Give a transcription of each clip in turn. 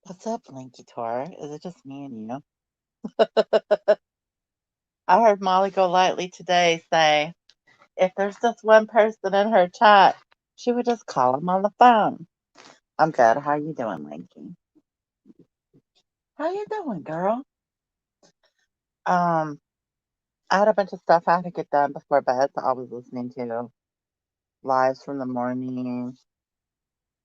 What's up, Linky Tor? Is it just me and you? I heard Molly Golightly today say if there's just one person in her chat, she would just call him on the phone. I'm good. How you doing, Linky? How you doing, girl? Um, I had a bunch of stuff I had to get done before bed, so I was listening to lives from the morning,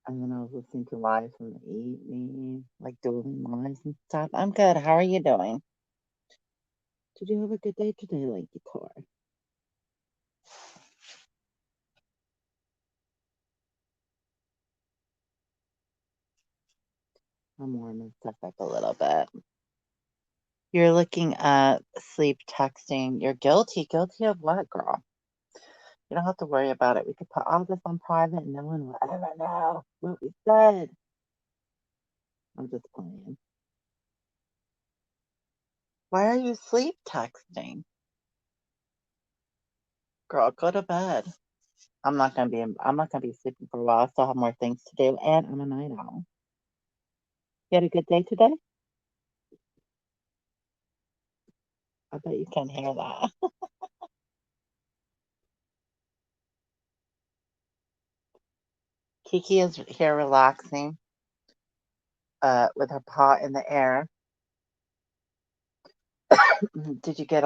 and then I was listening to lives from the evening, like dueling lives and stuff. I'm good. How are you doing? Did you have a good day today, Linky Tor? I'm warming stuff up a little bit. You're looking at sleep texting. You're guilty. Guilty of what, girl? You don't have to worry about it. We could put all this on private and no one will ever know what we said. I'm just playing. Why are you sleep texting? Girl, go to bed. I'm not gonna be sleeping for a while. I still have more things to do and I'm a night owl. You had a good day today? I bet you can hear that. Kiki is here relaxing, with her paw in the air. Did you get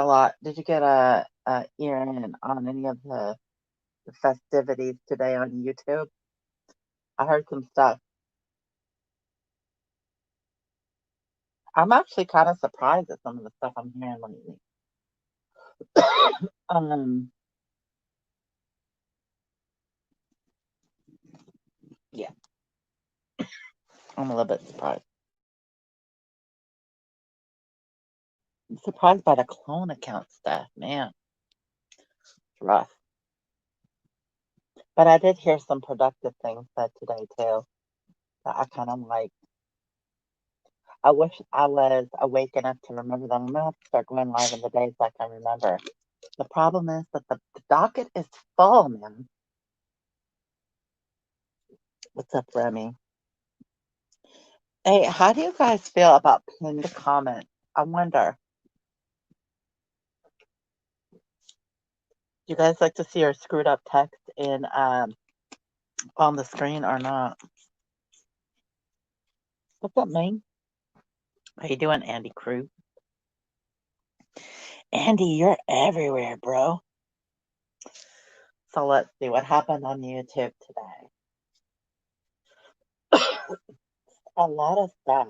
a ear in on any of the festivities today on YouTube? I heard some stuff. I'm actually kind of surprised at some of the stuff I'm hearing lately. um, yeah, I'm a little bit surprised. I'm surprised by the clone account stuff, man. It's rough. But I did hear some productive things said today too. That I kind of like. I wish I was awake enough to remember them. I'm gonna have to start going live in the days so I can remember. The problem is that the docket is full, man. What's up, Remy? Hey, how do you guys feel about pinned comments? I wonder. Do you guys like to see our screwed up text in on the screen or not? What's up, man? How you doing, Andy Crew? Andy, you're everywhere, bro. So let's see what happened on YouTube today. A lot of stuff.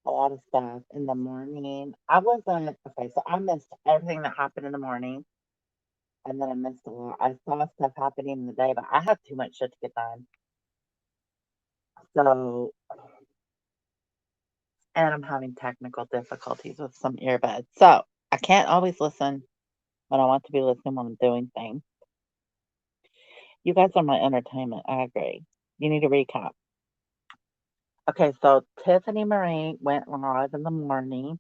A lot of stuff in the morning. I wasn't okay, so I missed everything that happened in the morning, and then I missed a lot. I saw stuff happening in the day, but I had too much shit to get done. So, and I'm having technical difficulties with some earbuds. So I can't always listen when I want to be listening when I'm doing things. You guys are my entertainment. I agree. You need to recap. Okay, so Tiffany Marie went live in the morning.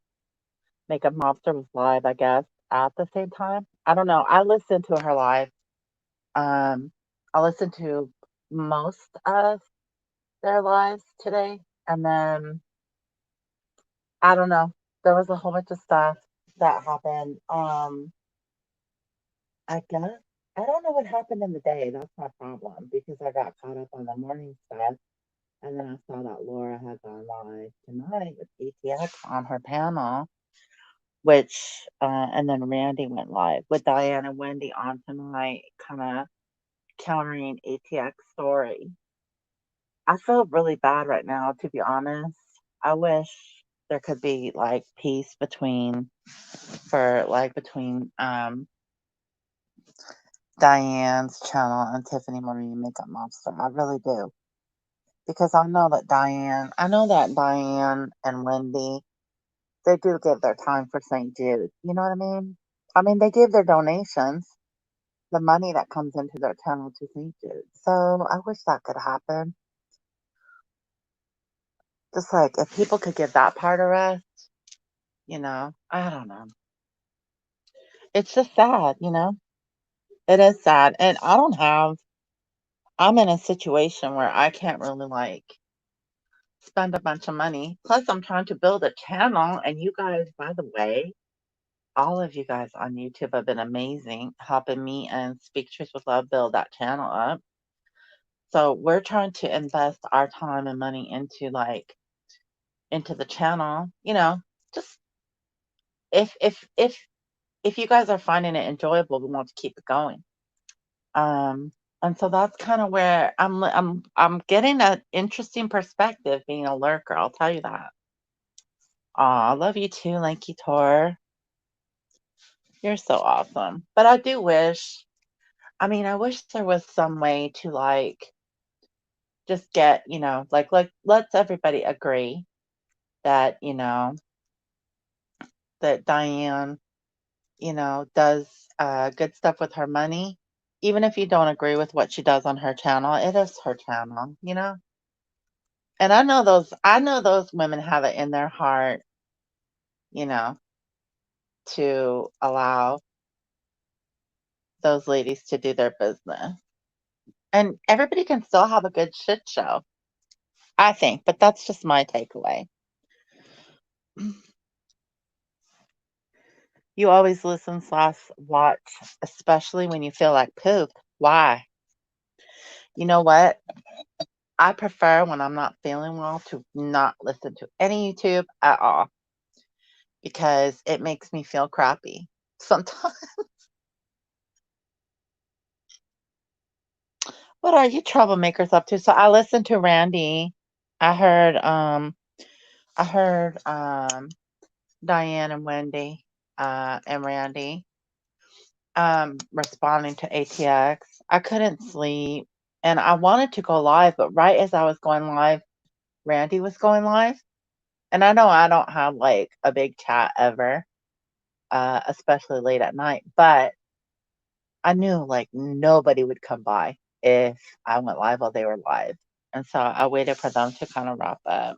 Makeup Mobster was live, I guess, at the same time. I don't know. I listened to her live. Um, I listened to most of their lives today, and then I don't know. There was a whole bunch of stuff that happened. I guess I don't know what happened in the day. That's my problem because I got caught up on the morning stuff. And then I saw that Laura had gone live tonight with ATX on her panel, which, and then Randy went live with Diane and Wendy on tonight, kind of countering ATX story. I feel really bad right now, to be honest. I wish there could be like peace between Diane's channel and Tiffany Marie Makeup Monster. I really do. Because I know that Diane and Wendy, they do give their time for St. Jude. You know what I mean? I mean, they give their donations, the money that comes into their channel to St. Jude. So I wish that could happen. Just like if people could give that part a rest, I don't know. It's just sad, It is sad. And I'm in a situation where I can't really like spend a bunch of money. Plus, I'm trying to build a channel, and you guys, by the way, all of you guys on YouTube have been amazing, helping me and Speak Truth with Love build that channel up. So we're trying to invest our time and money into the channel. Just if you guys are finding it enjoyable, we want to keep it going. And so that's kind of where I'm getting an interesting perspective being a lurker. I'll tell you that. Aw, I love you too, Lanky Tor. You're so awesome. But I do wish, I wish there was some way to just get, let's everybody agree that, that Diane, does good stuff with her money. Even if you don't agree with what she does on her channel, it is her channel. And I know those women have it in their heart, you know, to allow those ladies to do their business. And everybody can still have a good shit show, I think, but that's just my takeaway. You always listen/watch, especially when you feel like poop. Why? You know what? I prefer when I'm not feeling well to not listen to any YouTube at all because it makes me feel crappy. Sometimes, what are you troublemakers up to? So I listened to Randy. I heard Diane and Wendy and Randy responding to ATX. I couldn't sleep and I wanted to go live, but right as I was going live, Randy was going live. And I know I don't have like a big chat ever, especially late at night, but I knew like nobody would come by if I went live while they were live. And so I waited for them to kind of wrap up.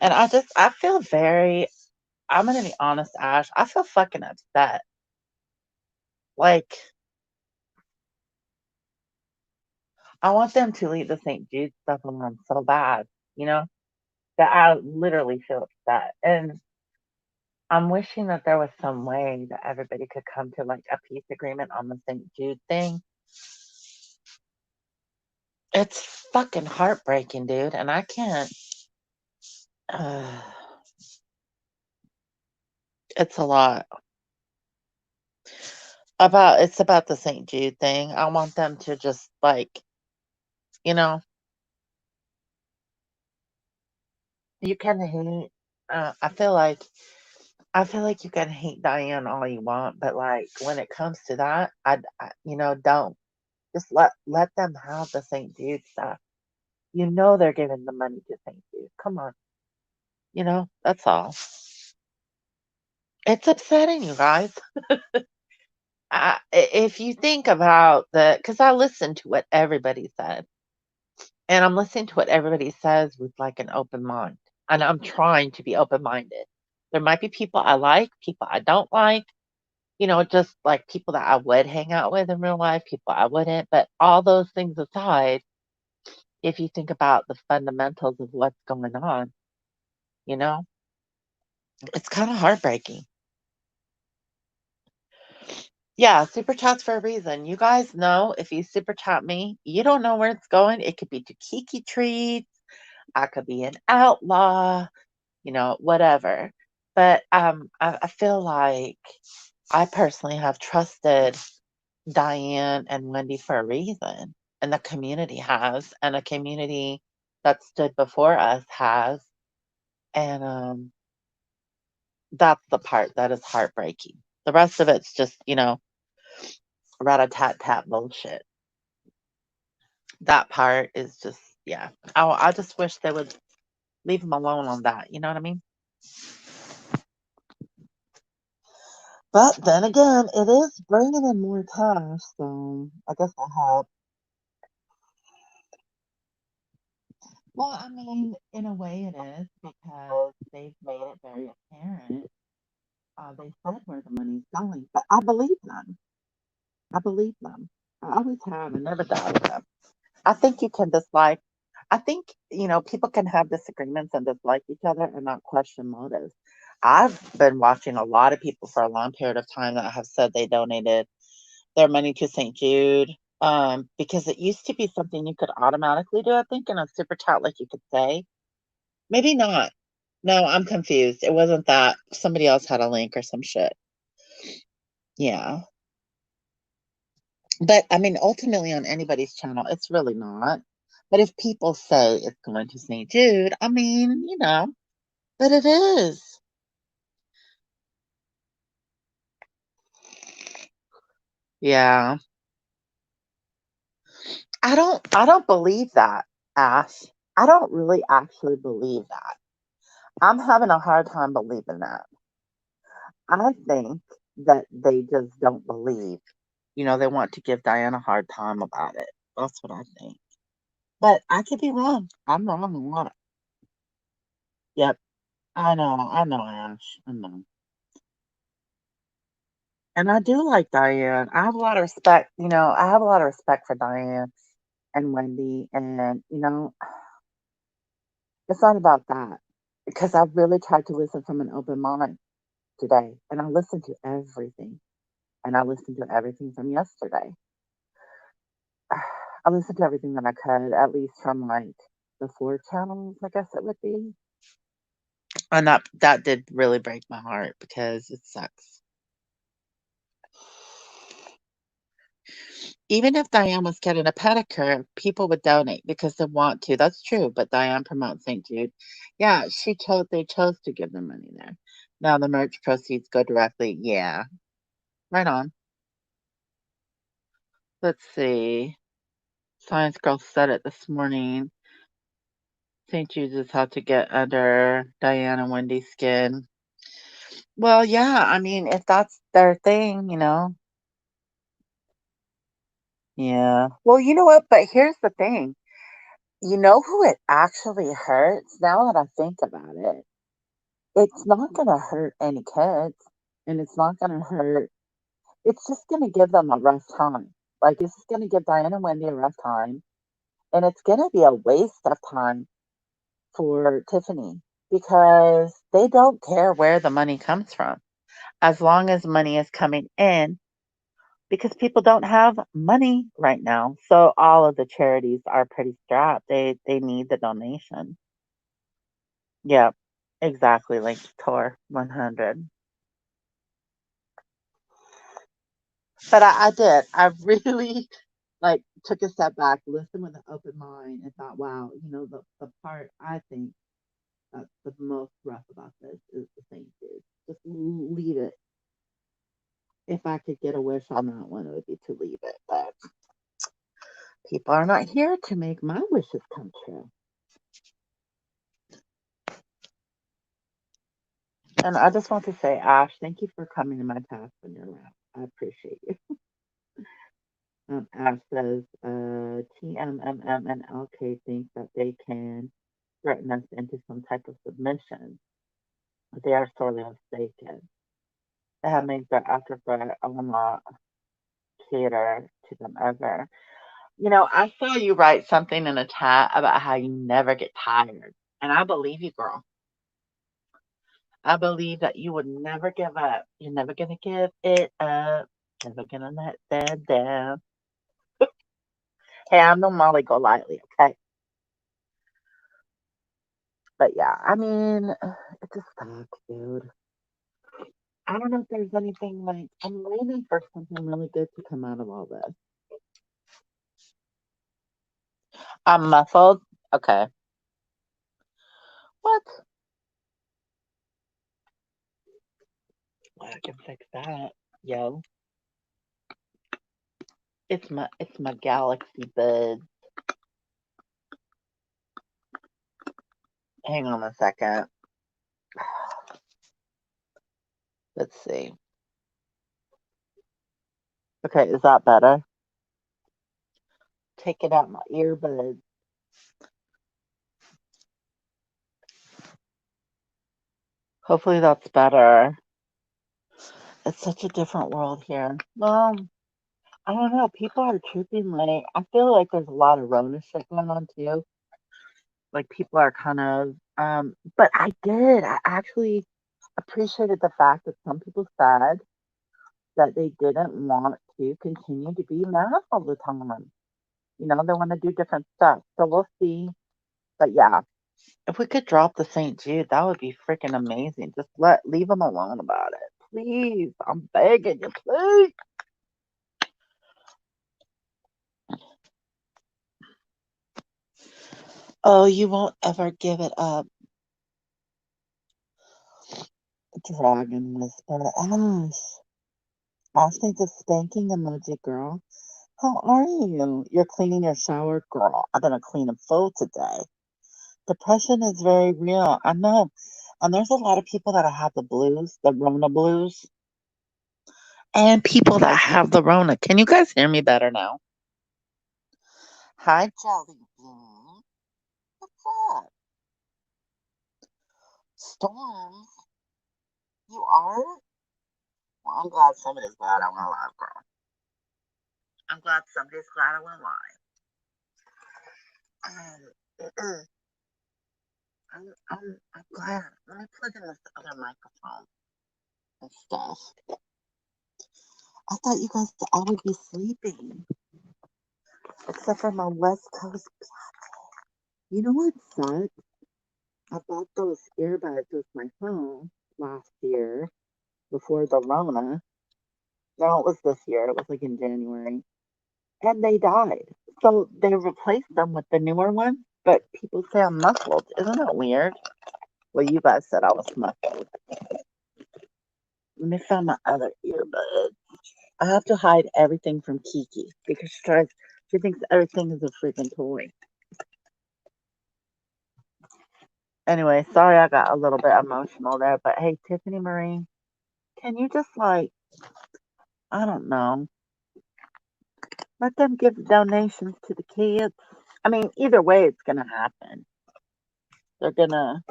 And I feel I'm going to be honest, Ash, I feel fucking upset. Like, I want them to leave the St. Jude stuff alone so bad, you know, that I literally feel upset. And I'm wishing that there was some way that everybody could come to like a peace agreement on the St. Jude thing. It's fucking heartbreaking, dude, and I can't. Uh, it's a lot. It's about the St. Jude thing. I want them to just you know, you can hate. I feel like you can hate Diane all you want, but like when it comes to that, don't just let them have the St. Jude stuff. They're giving the money to St. Jude. Come on, that's all. It's upsetting, you guys. If you think about because I listened to what everybody said, and I'm listening to what everybody says with like an open mind, and I'm trying to be open minded. There might be people I like, people I don't like, just like people that I would hang out with in real life, people I wouldn't. But all those things aside, if you think about the fundamentals of what's going on, you know, it's kind of heartbreaking. Yeah, super chats for a reason. You guys know if you super chat me, you don't know where it's going. It could be to Kiki treats. I could be an outlaw, whatever. But I feel like I personally have trusted Diane and Wendy for a reason, and the community has, and a community that stood before us has, and that's the part that is heartbreaking. The rest of it's just, rat-a-tat-tat bullshit. That part is just, yeah. I just wish they would leave them alone on that. You know what I mean? But then again, it is bringing in more cash, so I guess I'll help. Well, in a way it is because they've made it very apparent. They said where the money's going, but I believe them. I believe them. I always have. I never doubted them. I think you can dislike. I think, people can have disagreements and dislike each other and not question motives. I've been watching a lot of people for a long period of time that have said they donated their money to St. Jude, because it used to be something you could automatically do, I think, in a super chat, like you could say. Maybe not. No, I'm confused. It wasn't that. Somebody else had a link or some shit. Yeah. But I mean, ultimately, on anybody's channel, it's really not. But if people say it's going to St. Jude, I mean, but it is. Yeah. I don't believe that, Ash. I don't really actually believe that. I'm having a hard time believing that. I think that they just don't believe. They want to give Diane a hard time about it. That's what I think. But I could be wrong. I'm wrong a lot. Yep. I know, Ash. I know. And I do like Diane. I have a lot of respect, I have a lot of respect for Diane and Wendy. And, it's not about that. Because I really tried to listen from an open mind today. And I listened to everything. And I listened to everything from yesterday. I listened to everything that I could, at least from like the four channels, I guess it would be. And that did really break my heart because it sucks. Even if Diane was getting a pedicure, people would donate because they want to. That's true. But Diane promotes St. Jude. Yeah, they chose to give the money there. Now the merch proceeds go directly. Yeah. Right on. Let's see. Science Girl said it this morning. St. Jude's is how to get under Diane and Wendy's skin. Well, yeah, I mean, if that's their thing, Yeah. Well, you know what? But here's the thing. You know who it actually hurts? Now that I think about it, it's not going to hurt any kids, and it's not going to hurt. It's just going to give them a rough time. Like, it's just going to give Diane and Wendy a rough time, and it's going to be a waste of time for Tiffany because they don't care where the money comes from as long as money is coming in because people don't have money right now. So all of the charities are pretty strapped. They need the donation. Yeah, exactly. Like Tor 100. But I did. I really like took a step back, listened with an open mind, and thought, wow, the part I think that's the most rough about this is the St. Jude. Just leave it. If I could get a wish on that one, it would be to leave it. But people are not here to make my wishes come true. And I just want to say, Ash, thank you for coming to my task on your lap. I appreciate you. Ash says, TMMM and LK think that they can threaten us into some type of submission. But they are sorely mistaken. They have made their afterthought. I will not cater to them ever. I saw you write something in a chat about how you never get tired. And I believe you, girl. I believe that you would never give up. You're never going to give it up. Never going to let that down. Hey, I'm no Molly Golightly, okay? But yeah, I mean, it just sucks, dude. I don't know if there's anything like, I'm waiting for something really good to come out of all this. I'm muffled. Okay. What? Well, I can fix that. Yo. It's my galaxy bud. Hang on a second. Let's see. Okay, is that better? Take it out my earbuds. Hopefully that's better. It's such a different world here. Well, I don't know. People are trooping like I feel like there's a lot of Rona shit going on too. Like people are kind of, but I did. I actually appreciated the fact that some people said that they didn't want to continue to be mad all the time. They want to do different stuff. So we'll see. But yeah, if we could drop the St. Jude, that would be freaking amazing. Just leave them alone about it. Please. I'm begging you, please. Oh, you won't ever give it up. Dragon Whisper. Ashley the spanking emoji girl. How are you? You're cleaning your shower? Girl, I'm gonna clean a full today. Depression is very real. I know. And there's a lot of people that have the blues, the Rona blues, and people that have the Rona. Can you guys hear me better now? Hi, Jelly Bean. What's up? Storm, you are? Well, I'm glad somebody's glad I went live, girl. I'm glad somebody's glad I went live. Um, I'm glad. Let me plug in this other microphone and stuff. I thought you guys all would be sleeping, except for my West Coast. You know what sucks? I bought those earbuds with my phone last year before the Rona. No, it was this year. It was like in January. And they died. So they replaced them with the newer ones, but people say I'm muffled. Isn't that weird? Well, you guys said I was muffled. Let me find my other earbuds. I have to hide everything from Kiki because she thinks everything is a freaking toy. Anyway, sorry I got a little bit emotional there, but hey, Tiffany Marie, can you just I don't know, let them give donations to the kids? I mean, either way, it's gonna happen. They're gonna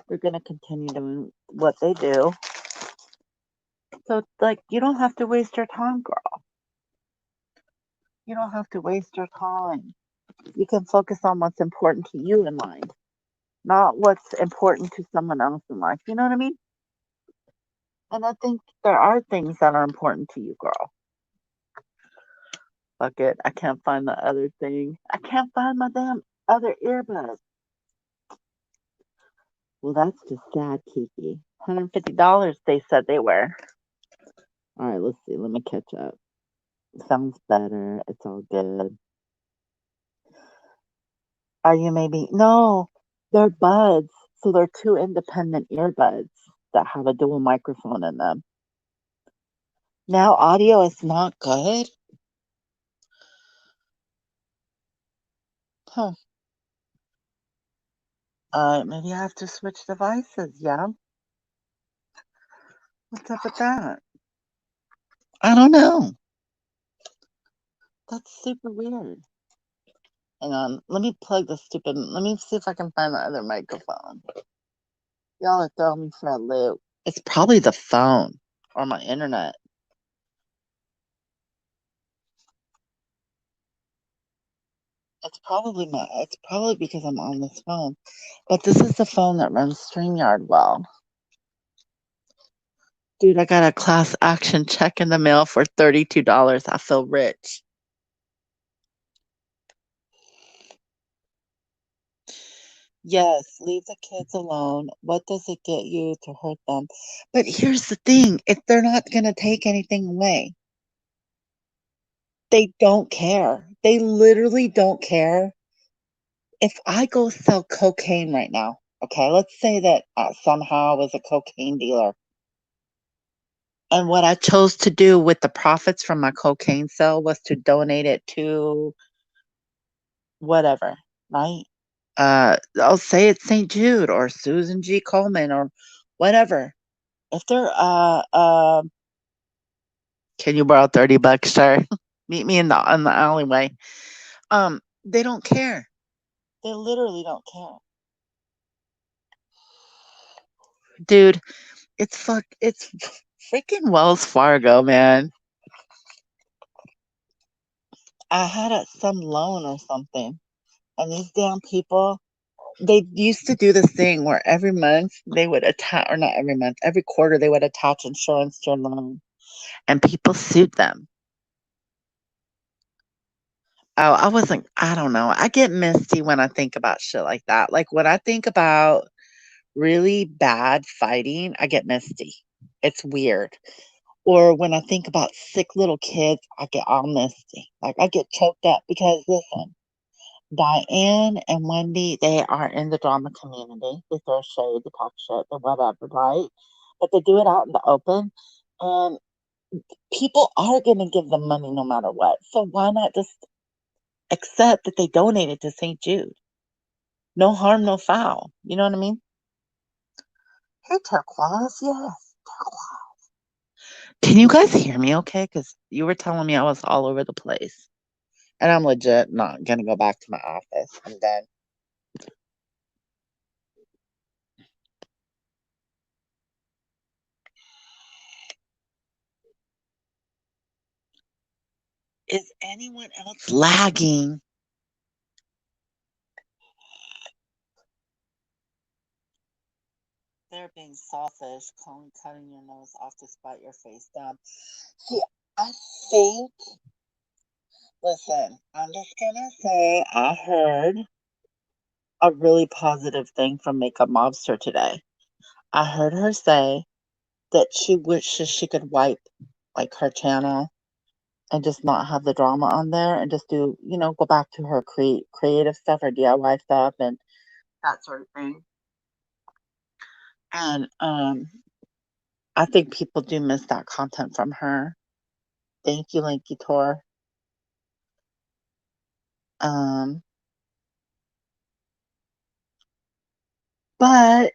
continue doing what they do. So you don't have to waste your time, girl. You don't have to waste your time. You can focus on what's important to you in life, not what's important to someone else in life. You know what I mean? And I think there are things that are important to you, girl. Fuck it. I can't find the other thing. I can't find my damn other earbuds. Well, that's just sad, Kiki. $150 they said they were. All right, let's see. Let me catch up. Sounds better. It's all good. Are you maybe? No, they're buds. So they're two independent earbuds that have a dual microphone in them. Now audio is not good? Huh. Maybe I have to switch devices. Yeah. What's up with that? I don't know. That's super weird. Hang on. Let me plug the stupid. Let me see if I can find the other microphone. Y'all are throwing me for a loop. It's probably the phone or my internet. It's probably because I'm on this phone. But this is the phone that runs StreamYard well. Dude, I got a class action check in the mail for $32. I feel rich. Yes, leave the kids alone. What does it get you to hurt them? But here's the thing, if they're not going to take anything away, they don't care. They literally don't care. If I go sell cocaine right now, okay, let's say that somehow I was a cocaine dealer. And what I chose to do with the profits from my cocaine sale was to donate it to whatever, right? I'll say it's St. Jude or Susan G. Coleman or whatever. If they're can you borrow $30, sir? Meet me in the alleyway. They don't care. They literally don't care. Dude, it's freaking Wells Fargo, man. I had some loan or something. And these damn people, they used to do this thing where every month they would attach, or not every month, every quarter they would attach insurance to your loan, and people sued them. Oh, I don't know. I get misty when I think about shit like that. Like when I think about really bad fighting, I get misty. It's weird. Or when I think about sick little kids, I get all misty. Like I get choked up because listen, Diane and Wendy, they are in the drama community. They throw shade, they talk shit, or whatever, right? But they do it out in the open, and people are going to give them money no matter what. So why not just accept that they donated to St. Jude? No harm, no foul. You know what I mean? Hey, Turquoise, yes. Turquoise. Can you guys hear me okay? Because you were telling me I was all over the place. And I'm legit not going to go back to my office. I'm done. Is anyone else lagging? They're being selfish, cutting your nose off to spite your face down. See, I think, listen, I'm just gonna say I heard a really positive thing from Makeup Mobster today. I heard her say that she wishes she could wipe like her channel and just not have the drama on there and just do, go back to her creative stuff, her DIY stuff, and that sort of thing. And I think people do miss that content from her. Thank you, Linky Tor. Um, but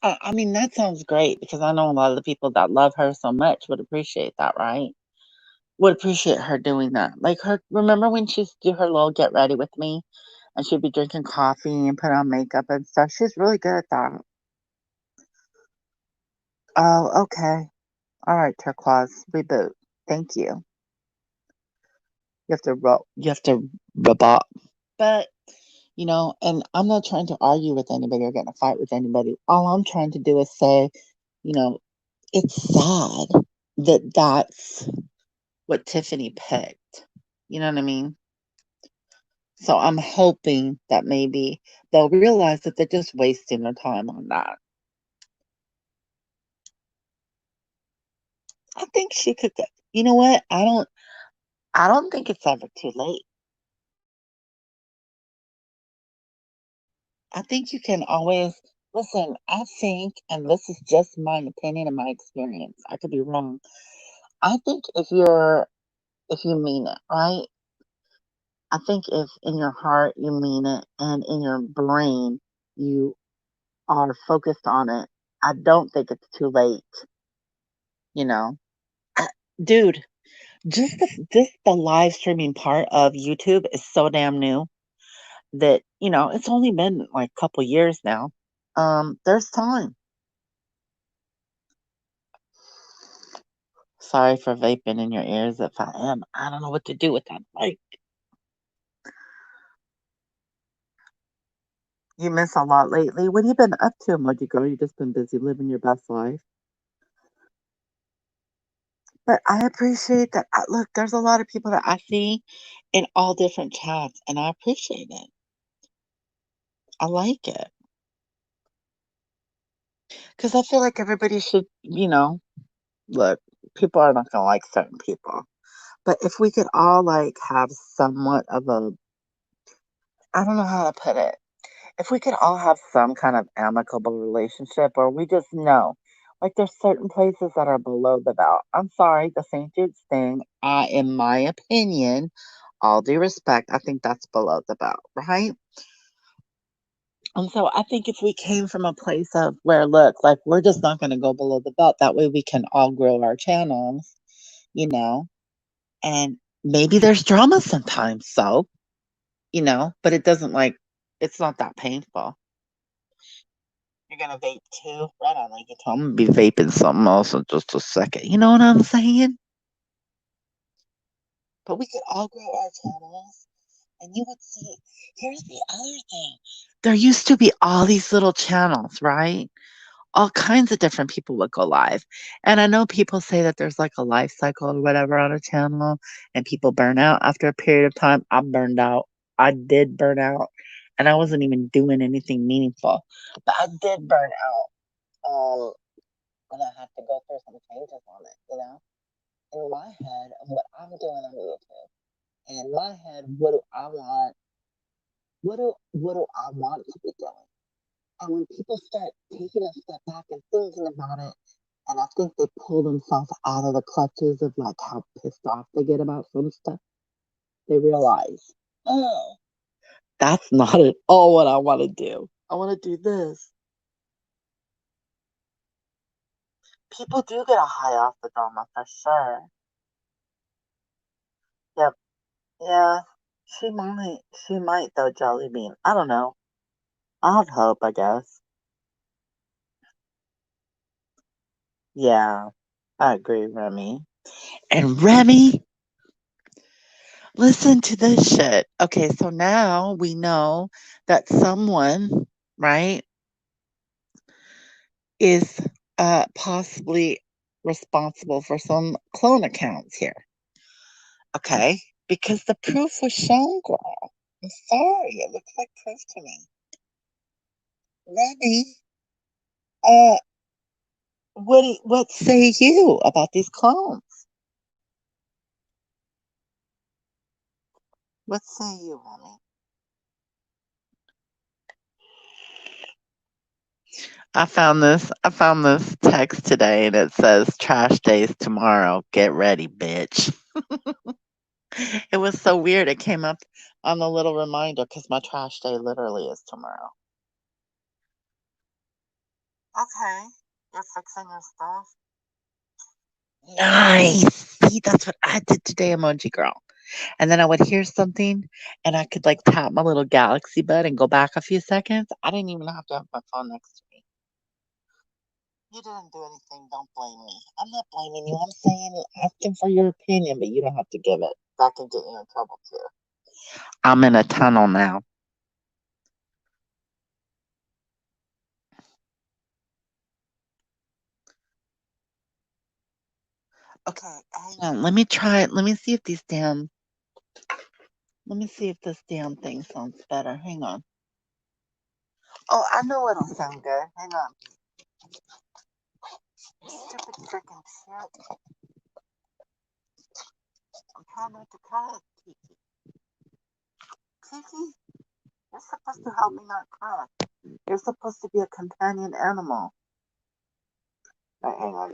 I mean, that sounds great because I know a lot of the people that love her so much would appreciate that, right? Would appreciate her doing that. Like her, remember when she used to do her little get ready with me and she'd be drinking coffee and put on makeup and stuff? She's really good at that. Oh, okay. All right, Turquoise, reboot. Thank you. You have to robot. But, and I'm not trying to argue with anybody or get in a fight with anybody. All I'm trying to do is say, you know, it's sad that that's what Tiffany picked. You know what I mean? So I'm hoping that maybe they'll realize that they're just wasting their time on that. I think she could get, you know what? I don't think it's ever too late. I think you can always listen. I think, and this is just my opinion and my experience. I could be wrong. I think if you mean it, right? I think if in your heart you mean it and in your brain you are focused on it, I don't think it's too late, you know. I- Dude, just the live streaming part of YouTube is so damn new that, it's only been like a couple years now. There's time. Sorry for vaping in your ears if I am. I don't know what to do with that. Like, you miss a lot lately. What have you been up to, Emoji Girl? You just been busy living your best life. But I appreciate that. Look, there's a lot of people that I see in all different chats, and I appreciate it. I like it because I feel like everybody should, look, people are not gonna like certain people, but if we could all like have somewhat of a, I don't know how to put it. If we could all have some kind of amicable relationship, or we just know, like there's certain places that are below the belt. I'm sorry, the St. Jude's thing, in my opinion, all due respect, I think that's below the belt, right? And so I think if we came from a place of where, look, like we're just not going to go below the belt, that way we can all grow our channels, you know, and maybe there's drama sometimes, so, but it doesn't like, it's not that painful. You're gonna vape too? Right on, like you told me. I'm gonna be vaping something else in just a second. You know what I'm saying? But we could all grow our channels And you would see, here's the other thing. There used to be all these little channels, right? All kinds of different people would go live. And I know people say that there's like a life cycle or whatever on a channel and people burn out after a period of time. I burned out. I did burn out and I wasn't even doing anything meaningful, but I did burn out. And I had to go through some changes on it, in my head of what I'm doing on YouTube. And in my head, what do I want? What do I want to be doing? And when people start taking a step back and thinking about it, and I think they pull themselves out of the clutches of like how pissed off they get about some stuff, they realize, oh, that's not at all what I want to do. I want to do this. People do get a high off the drama for sure. Yep. Yeah. She might. She might though, Jelly Bean. I don't know. I have hope, I guess. Yeah. I agree, Remy. And Remy, listen to this shit. Okay, so now we know that someone, right, is possibly responsible for some clone accounts here. Okay, because the proof was shown, girl. I'm sorry, it looks like proof to me. Remy, uh, what say you about these clones? What say you, Remy? I found this text today and it says trash days tomorrow. Get ready, bitch. It was so weird. It came up on the little reminder because my trash day literally is tomorrow. Okay. You're fixing your stuff. Nice. See, that's what I did today, emoji girl. And then I would hear something and I could like tap my little galaxy bud and go back a few seconds. I didn't even have to have my phone next to me. You didn't do anything. Don't blame me. I'm not blaming you. I'm saying asking for your opinion, but you don't have to give it. That can get you in trouble too. I'm in a tunnel now. Okay, hang on. Let me try it. Let me see if this damn thing sounds better. Hang on. Oh, I know it'll sound good. Hang on. Stupid freaking shit. I'm trying not to cry. Kiki. Kiki, you're supposed to help me not cry. You're supposed to be a companion animal. Right, hang on.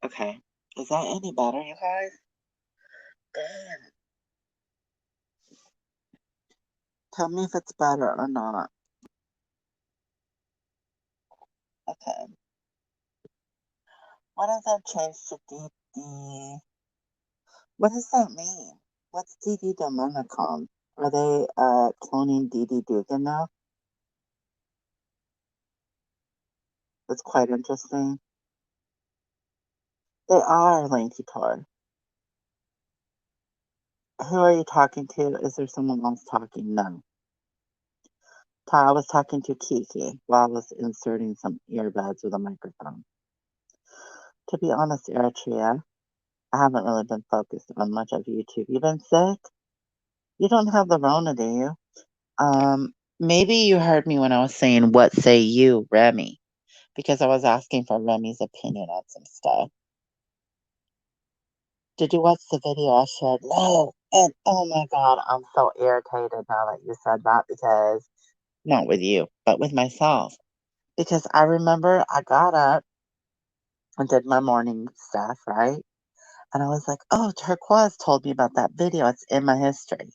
Okay. Is that any better, you guys? Damn. Tell me if it's better or not. Okay. What does that change to DD? What does that mean? What's DD Dominicon? Are they cloning DD Dugan now? That's quite interesting. They are Lanky Todd. Who are you talking to? Is there someone else talking? No. I was talking to Kiki while I was inserting some earbuds with a microphone. To be honest, Eritrea, I haven't really been focused on much of YouTube. You been sick? You don't have the Rona, do you? Maybe you heard me when I was saying, what say you, Remy? Because I was asking for Remy's opinion on some stuff. Did you watch the video I shared? No. And oh my God, I'm so irritated now that you said that because not with you, but with myself. Because I remember I got up and did my morning stuff, right? And I was like, oh, Turquoise told me about that video. It's in my history.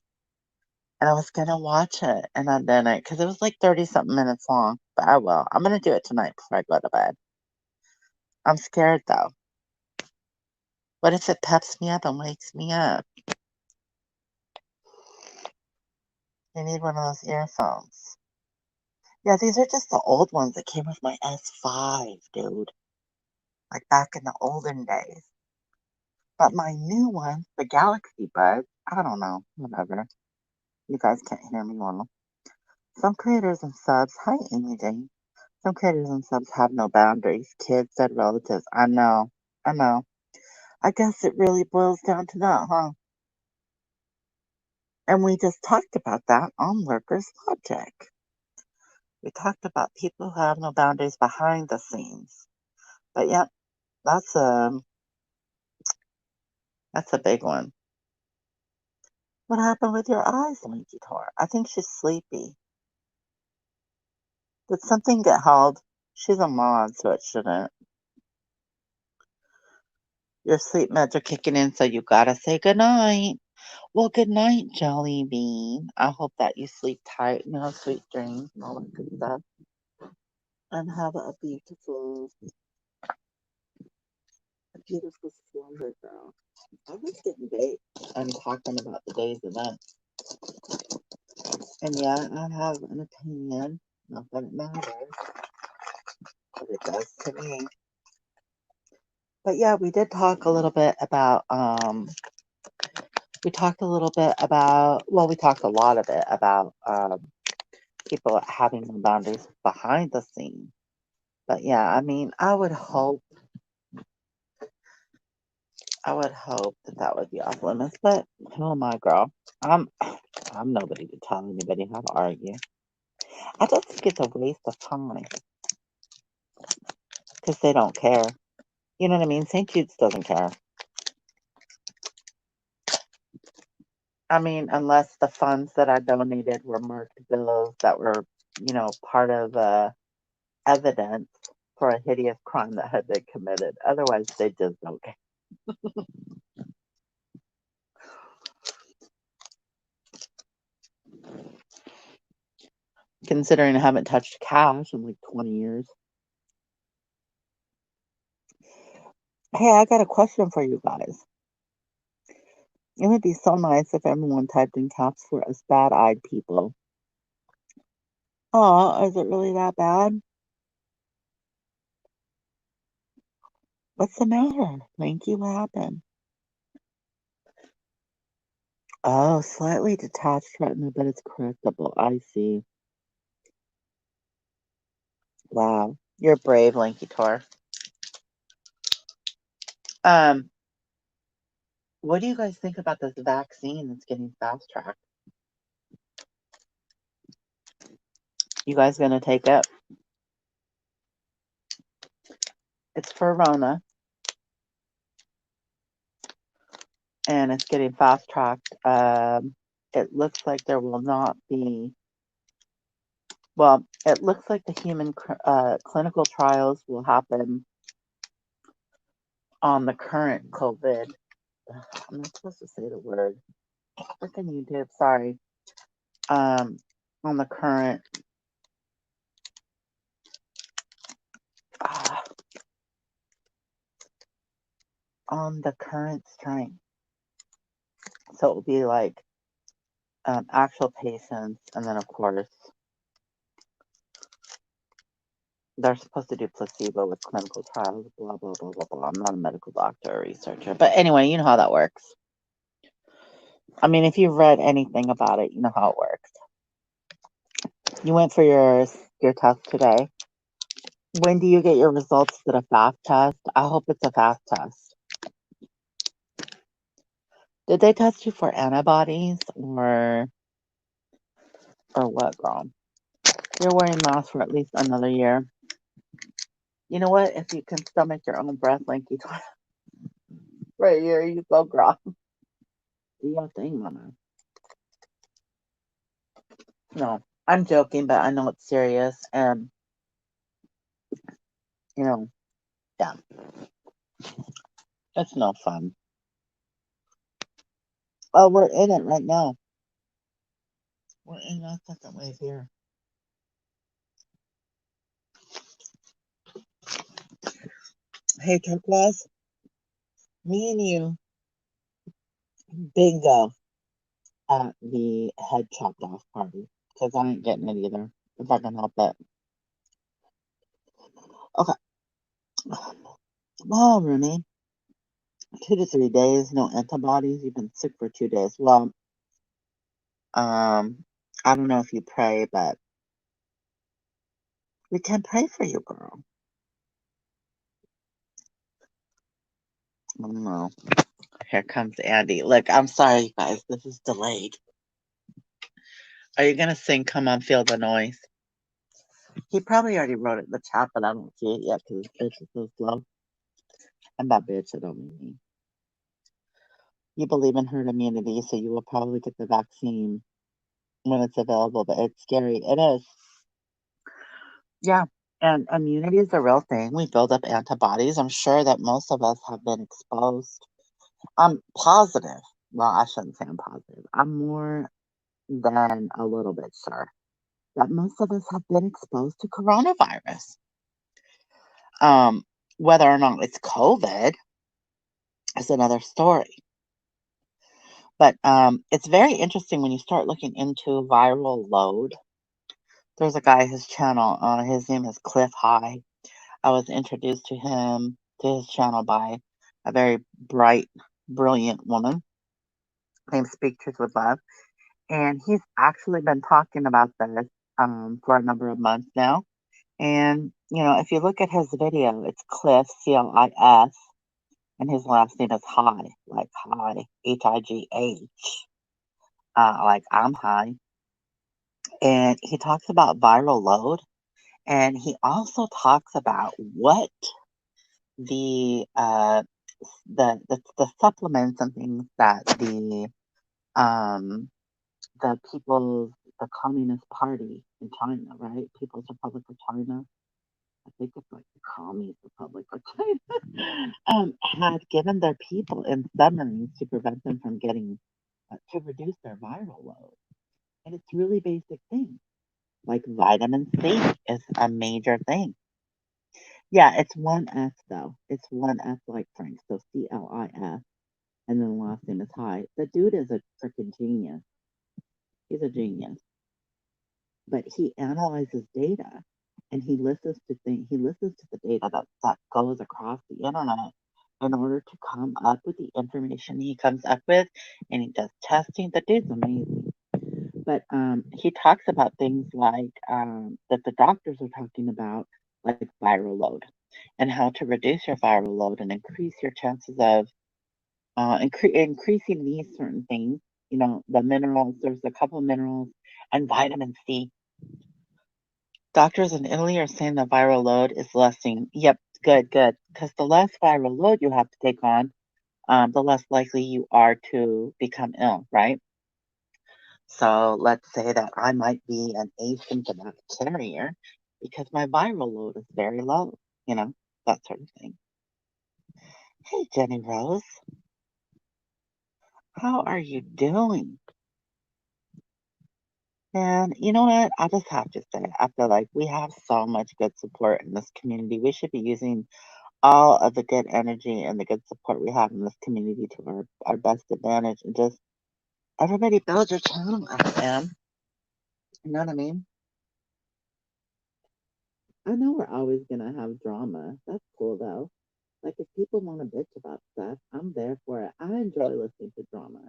And I was going to watch it. And I didn't because it was like 30 something minutes long. But I will. I'm going to do it tonight before I go to bed. I'm scared though. What if it peps me up and wakes me up? I need one of those earphones. Yeah, these are just the old ones that came with my S5, dude. Like back in the olden days. But my new one, the Galaxy Buds, I don't know, whatever. You guys can't hear me well. Some creators and subs, hi Amy Jane. Some creators and subs have no boundaries. Kids, dead relatives. I know. I know. I guess it really boils down to that, huh? And we just talked about that on Workers Logic. We talked about people who have no boundaries behind the scenes. But yeah, that's a big one. What happened with your eyes, Linky Tor? I think she's sleepy. Did something get held? She's a mod, so it shouldn't. Your sleep meds are kicking in, so you gotta say goodnight. Well, good night, Jelly Bean. I hope that you sleep tight and have sweet dreams and all that good stuff. And have a beautiful slumber, girl. I was getting bait and talking about the day's events. And yeah, I have an opinion. Not that it matters, but it does to me. But yeah, we did talk a little bit about we talked a little bit about well, we talked a lot of it about people having no boundaries behind the scenes. But yeah, I mean, I would hope that that would be off limits. But who am I, girl? I'm I'm nobody to tell anybody how to argue. I just think it's a waste of time because they don't care. You know what I mean? St. Jude's doesn't care. I mean, unless the funds that I donated were marked bills that were, part of evidence for a hideous crime that had been committed. Otherwise, they just don't care. Considering I haven't touched cash in like 20 years. Hey, I got a question for you guys. It would be so nice if everyone typed in caps for us bad-eyed people. Oh, is it really that bad? What's the matter? Lanky, what happened? Oh, slightly detached retina, but it's correctable. I see. Wow. You're brave, Lanky Tor. Um, what do you guys think about this vaccine that's getting fast tracked? You guys gonna take it? It's for Rona, and it's getting fast tracked. It looks like there will not be. Well, it looks like the human clinical trials will happen on the current COVID. I'm not supposed to say the word. Freaking YouTube, sorry. Um, on the current. Uh, on the current strain. So it will be like actual patients, and then of course they're supposed to do placebo with clinical trials. Blah blah blah blah blah. I'm not a medical doctor or researcher, but anyway, you know how that works. I mean, if you've read anything about it, you know how it works. You went for your test today. When do you get your results? Is it a fast test? I hope it's a fast test. Did they test you for antibodies or what, girl? You're wearing masks for at least another year. You know what? If you can stomach your own breath, Lanky, right here you go, girl. Do your thing, mama. No, I'm joking, but I know it's serious, and you know, yeah, it's no fun. Oh, we're in it right now. We're in that second wave here. Hey, Turquoise, me and you, bingo at the head chopped off party, because I ain't getting it either, if I can help it. Okay. Well, Rooney, 2 to 3 days, no antibodies. You've been sick for 2 days. Well, I don't know if you pray, but we can pray for you, girl. I don't know. Here comes Andy. Look, I'm sorry, you guys. This is delayed. Are you gonna sing "Come On, Feel the Noise"? He probably already wrote it in the chat, but I don't see it yet because his bitch is so slow. And by bitch, I don't mean me. You believe in herd immunity, so you will probably get the vaccine when it's available, but it's scary. It is. Yeah. And immunity is a real thing. We build up antibodies. I'm sure that most of us have been exposed. I'm positive. Well, I shouldn't say I'm positive. I'm more than a little bit sure that most of us have been exposed to coronavirus. Um, Whether or not it's COVID is another story. But it's very interesting when you start looking into viral load. There's a guy, his channel, his name is Cliff High. I was introduced to his channel by a very bright, brilliant woman named Speak Truth with Love. And he's actually been talking about this for a number of months now. And, if you look at his video, it's Cliff, Clif, and his last name is High, like High, High, like I'm high. And he talks about viral load. And he also talks about what the the supplements and things that um the Communist Party in China, right? People's Republic of China. I think it's like the Communist Republic of China, had given their people in submarines to prevent them from getting to reduce their viral load. And it's really basic things. Like vitamin C is a major thing. Yeah, it's one F though. It's one F like Frank, so Clif, and then the last name is High. The dude is a freaking genius. He's a genius. But he analyzes data and he listens to the data that goes across the internet in order to come up with the information he comes up with, and he does testing. The dude's amazing. But he talks about things like that the doctors are talking about, like viral load, and how to reduce your viral load and increase your chances of increasing these certain things. The minerals. There's a couple of minerals and vitamin C. Doctors in Italy are saying the viral load is lessening. Yep, good, good. Because the less viral load you have to take on, the less likely you are to become ill, right? So let's say that I might be an asymptomatic carrier because my viral load is very low, that sort of thing. Hey, Jenny Rose, how are you doing? And you know what? I just have to say, I feel like we have so much good support in this community. We should be using all of the good energy and the good support we have in this community to our best advantage, and just everybody build your channel up, man. You know what I mean? I know we're always gonna have drama. That's cool though. Like if people want to bitch about stuff, I'm there for it. I enjoy listening to drama.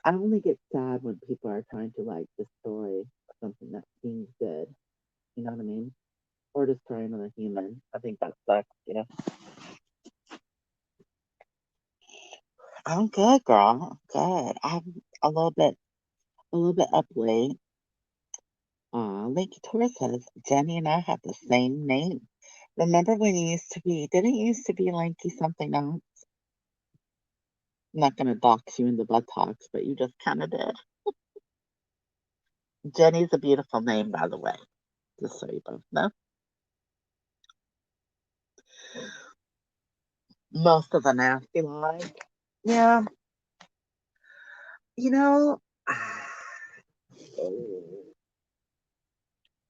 I only get sad when people are trying to like destroy something that seems good. You know what I mean? Or destroy another human. I think that sucks. Yeah. I'm good, girl. Good. I'm a little bit up late. Lady Tora says Jenny and I have the same name. Remember when you used to be? Didn't you used to be Lanky something else? I'm not gonna dox you in the buttocks, but you just kind of did. Jenny's a beautiful name, by the way. Just so you both know. Most of the nasty lies. Yeah, you know,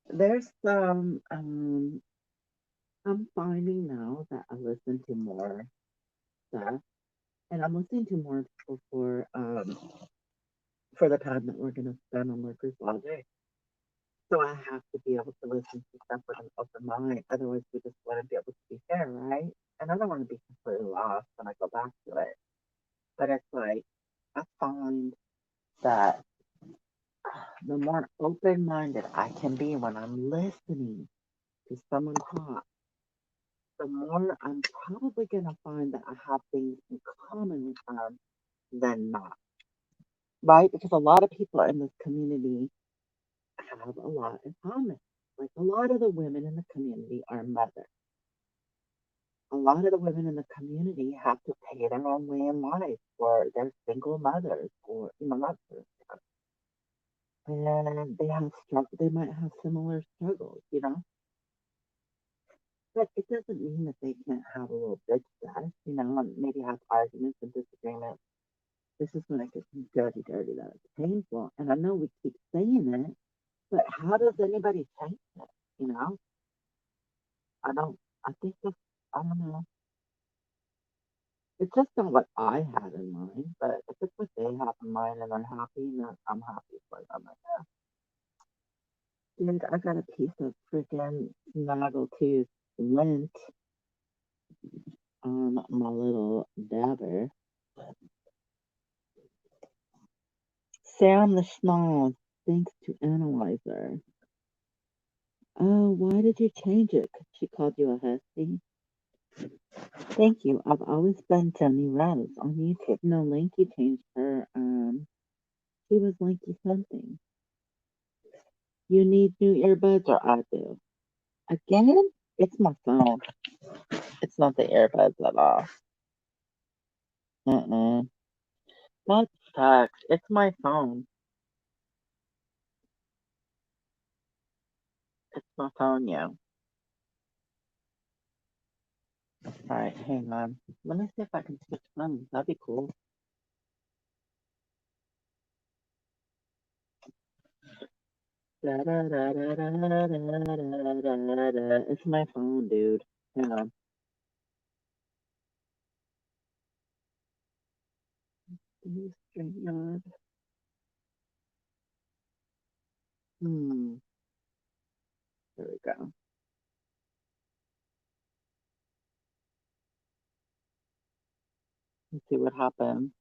there's some. I'm finding now that I listen to more stuff, and I'm listening to more people for the time that we're gonna spend on workers' logic. So I have to be able to listen to stuff with an open mind. Otherwise, we just wouldn't be able to be fair, right? And I don't want to be completely lost when I go back to it. But it's like, I find that the more open minded I can be when I'm listening to someone talk, the more I'm probably going to find that I have things in common with them than not, right? Because a lot of people in this community have a lot in common. Like a lot of the women in the community are mothers. A lot of the women in the community have to pay their own way in life, or they're single mothers, or not single, and they have struggle. They might have similar struggles. But it doesn't mean that they can't have a little bitch fest, and maybe have arguments and disagreements. This is when it gets dirty, dirty. That it's painful, and I know we keep saying it, but how does anybody change it? You know, I don't. I think this. I don't know. It's just not what I had in mind, but if it's what they have in mind and they're happy, then I'm happy for them. Like, dude, I got a piece of freaking snaggletooth lint on my little dabber. Sam the Schnoz, thanks to Analyzer. Oh, why did you change it? 'Cause she called you a hussy? Thank you. I've always been Jenny Rose on YouTube. No, Lanky changed her. She was Lanky something. You need new earbuds or I do? Again? It's my phone. It's not the earbuds at all. Mm-mm. That sucks. It's my phone. It's my phone, yo. Alright, hang on. Let me see if I can switch phones. That'd be cool. It's my phone, dude. Hang on. StreamYard. Hmm. There we go. Let's see what happens.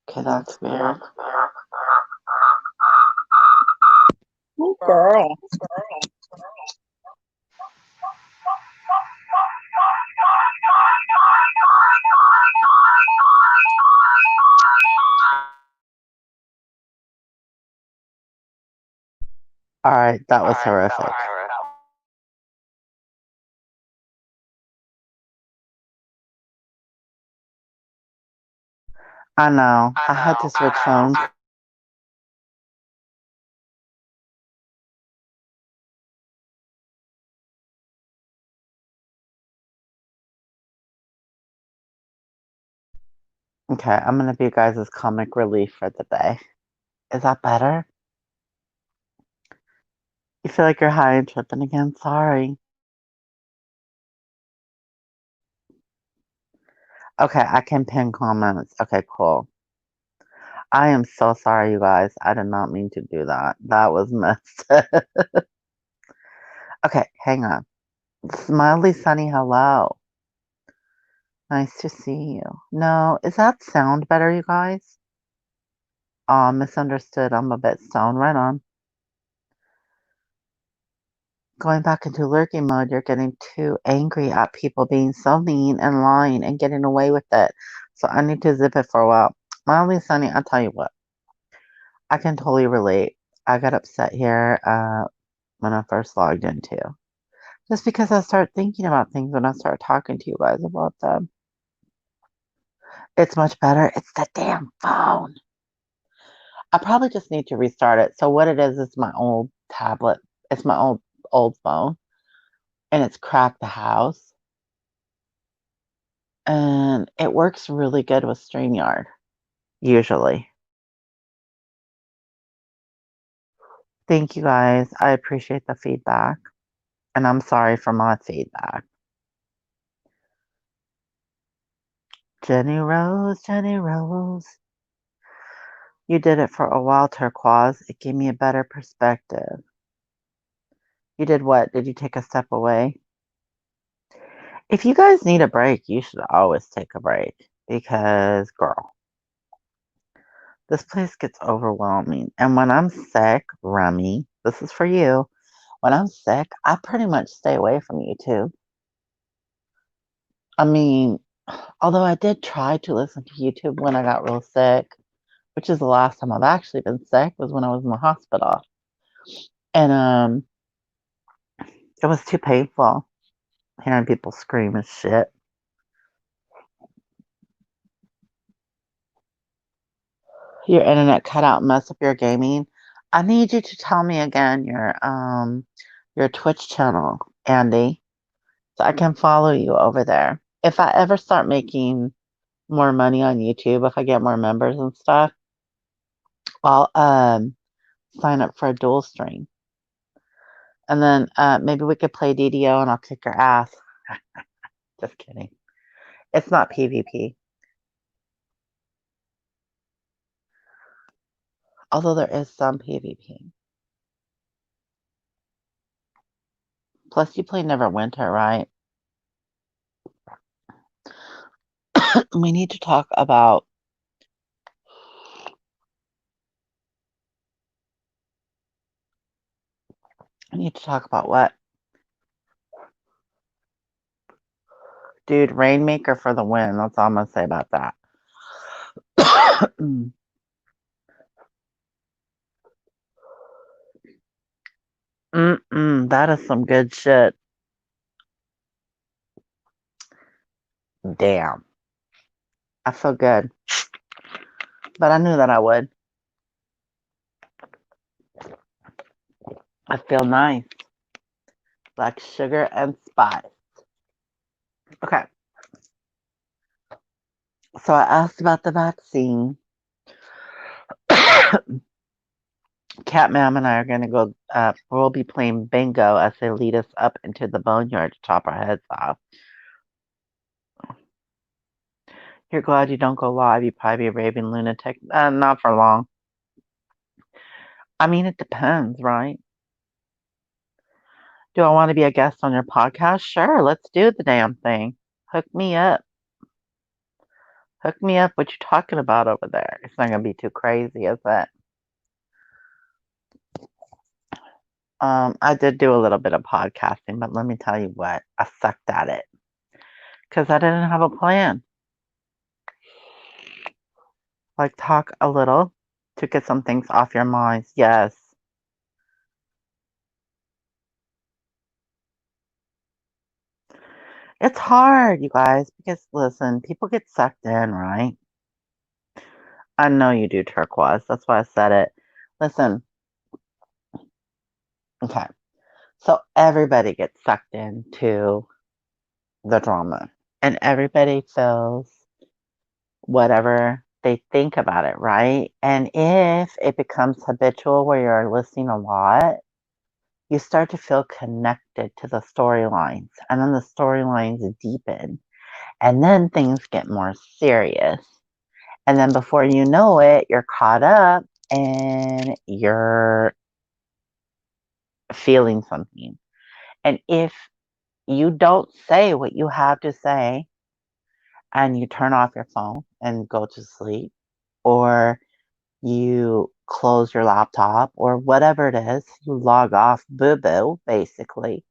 Okay, that's weird. Hey, girl. Alright, that was horrific. I know. I had to switch phones. Okay, I'm gonna be you guys' comic relief for the day. Is that better? You feel like you're high and tripping again? Sorry. Okay, I can pin comments. Okay, cool. I am so sorry, you guys. I did not mean to do that. That was messed up. Okay, hang on. Smiley Sunny, hello. Nice to see you. No, is that sound better, you guys? Misunderstood. I'm a bit stoned. Right on. Going back into lurking mode, you're getting too angry at people being so mean and lying and getting away with it. So I need to zip it for a while. Mildly Sunny, I'll tell you what. I can totally relate. I got upset here when I first logged in too. Just because I start thinking about things when I start talking to you guys about them. It's much better. It's the damn phone. I probably just need to restart it. So what it is my old tablet. It's my old phone. And it's cracked the house. And it works really good with StreamYard, usually. Thank you guys. I appreciate the feedback. And I'm sorry for my feedback. Jenny Rose, Jenny Rose. You did it for a while, Turquoise. It gave me a better perspective. You did what? Did you take a step away? If you guys need a break, you should always take a break. Because, girl, this place gets overwhelming. And when I'm sick, Remy, this is for you. When I'm sick, I pretty much stay away from YouTube. I mean, although I did try to listen to YouTube when I got real sick, which is the last time I've actually been sick, was when I was in the hospital. And it was too painful hearing people scream and shit. Your internet cut out and messed up your gaming. I need you to tell me again your Twitch channel, Andy, so I can follow you over there. If I ever start making more money on YouTube, if I get more members and stuff, I'll sign up for a dual stream. And then maybe we could play DDO and I'll kick your ass. Just kidding. It's not PvP. Although there is some PvP. Plus you play Neverwinter, right? We need to talk about what? Dude, Rainmaker for the win. That's all I'm going to say about that. That is some good shit. Damn. I feel good. But I knew that I would. I feel nice. Like sugar and spice. Okay. So I asked about the vaccine. Catmam and I are going to go, we'll be playing bingo as they lead us up into the boneyard to chop our heads off. You're glad you don't go live. You'd probably be a raving lunatic. Not for long. I mean, it depends, right? Do I want to be a guest on your podcast? Sure, let's do the damn thing. Hook me up. Hook me up. What you talking about over there? It's not going to be too crazy, is it? I did do a little bit of podcasting, but let me tell you what, I sucked at it. Because I didn't have a plan. Like, talk a little to get some things off your minds. Yes. It's hard, you guys, because listen, people get sucked in, right? I know you do, Turquoise. That's why I said it. Listen. Okay. So everybody gets sucked into the drama. And everybody feels whatever they think about it, right? And if it becomes habitual where you're listening a lot, you start to feel connected to the storylines. And then the storylines deepen. And then things get more serious. And then before you know it, you're caught up and you're feeling something. And if you don't say what you have to say and you turn off your phone and go to sleep, or you close your laptop or whatever it is, you log off boo-boo, basically,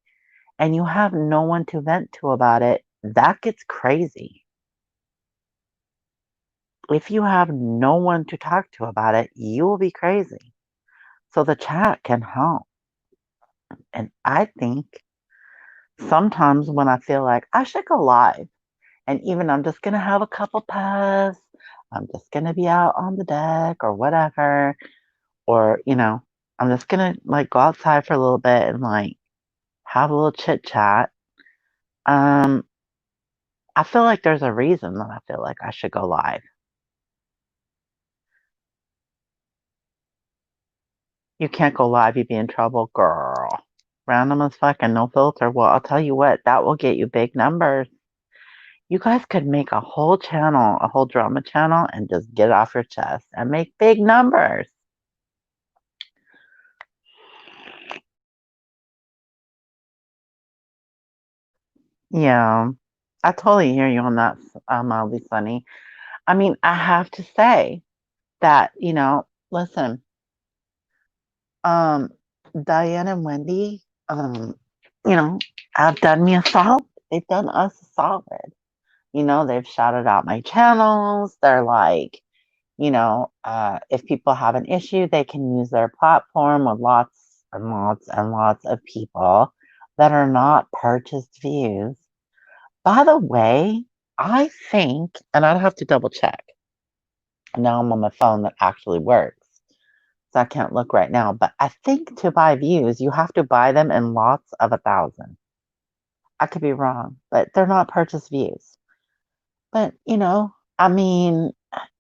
and you have no one to vent to about it, that gets crazy. If you have no one to talk to about it, you will be crazy. So the chat can help. And I think sometimes when I feel like I should go live, and even I'm just going to have a couple puffs, I'm just going to be out on the deck or whatever, or, I'm just going to like go outside for a little bit and like have a little chit chat. I feel like there's a reason that I feel like I should go live. You can't go live, you'd be in trouble, girl. Random as fuck and no filter. Well, I'll tell you what, that will get you big numbers. You guys could make a whole channel, a whole drama channel, and just get it off your chest and make big numbers. Yeah, I totally hear you on that, mildly funny. I mean, I have to say that, listen, um, Diane and Wendy, you know, have done me a solid. They've done us a solid. They've shouted out my channels. They're like, if people have an issue, they can use their platform with lots and lots and lots of people that are not purchased views. By the way, I think, and I'd have to double check. Now I'm on my phone that actually works. So I can't look right now, but I think to buy views, you have to buy them in lots of 1,000. I could be wrong, but they're not purchase views. But, I mean,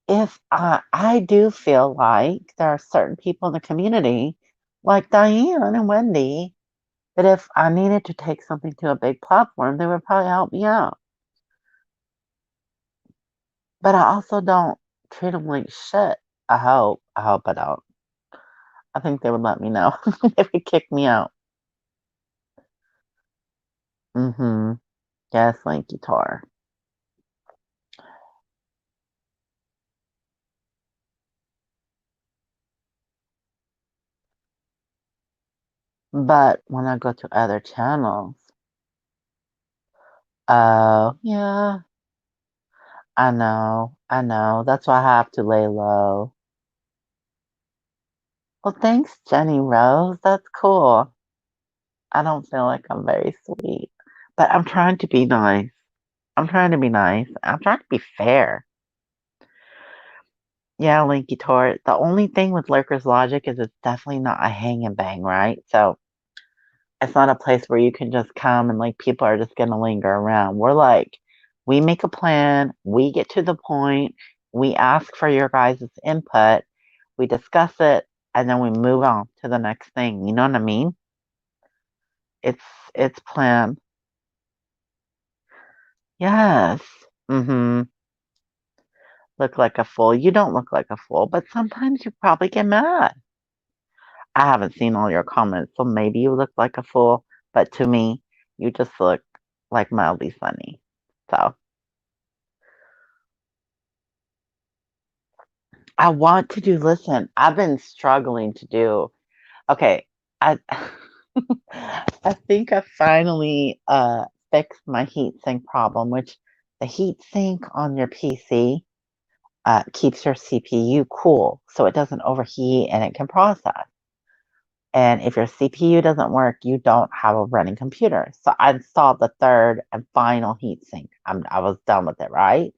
if I do feel like there are certain people in the community, like Diane and Wendy, that if I needed to take something to a big platform, they would probably help me out. But I also don't treat them like shit. I hope. I hope I don't. I think they would let me know. They would kick me out. Mm-hmm. Yes, Lanky Tar. But when I go to other channels, oh, yeah, I know, I know. That's why I have to lay low. Well, thanks, Jenny Rose. That's cool. I don't feel like I'm very sweet, but I'm trying to be nice. I'm trying to be nice. I'm trying to be fair. Yeah, Linky Tort. The only thing with Lurker's Logic is it's definitely not a hang and bang, right? So it's not a place where you can just come and like people are just gonna linger around. We're like, we make a plan, we get to the point, we ask for your guys' input, we discuss it, and then we move on to the next thing. You know what I mean? It's it's planned. Yes. Mm-hmm. Look like a fool. You don't look like a fool, but sometimes you probably get mad. I haven't seen all your comments, so maybe you look like a fool, but to me, you just look like mildly funny. So I want to do, listen, I've been struggling to do, okay, I I think I finally fixed my heatsink problem, which the heatsink on your PC keeps your CPU cool so it doesn't overheat and it can process. And if your CPU doesn't work, you don't have a running computer. So I installed the third and final heatsink. I was done with it, right?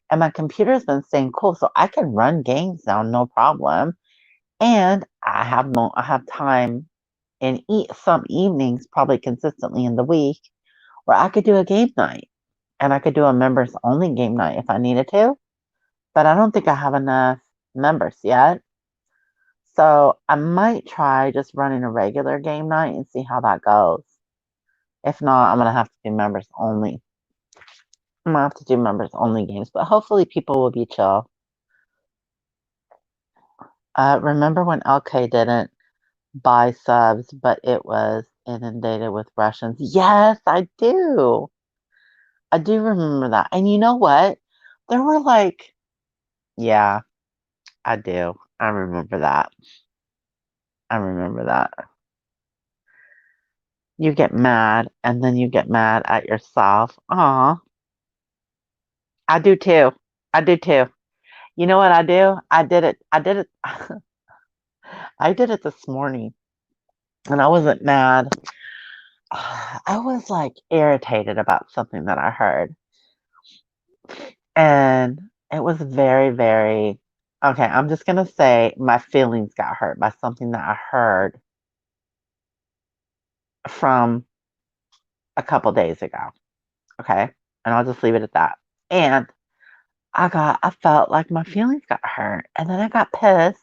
And my computer's been staying cool, so I can run games now, no problem. And I have time in some evenings, probably consistently in the week, where I could do a game night, and I could do a members only game night if I needed to. But I don't think I have enough members yet. So I might try just running a regular game night and see how that goes. If not, I'm gonna have to do members only. I'm gonna have to do members only games, but hopefully people will be chill. Remember when LK didn't buy subs, but it was inundated with Russians? Yes, I do. I do remember that. And you know what? There were like, yeah, I do. I remember that. I remember that. You get mad and then you get mad at yourself. Aw, I do too. I do too. You know what I do? I did it. I did it. I did it this morning and I wasn't mad. I was like irritated about something that I heard. And it was very, very, okay, I'm just going to say my feelings got hurt by something that I heard from a couple days ago. Okay. And I'll just leave it at that. And I felt like my feelings got hurt. And then I got pissed.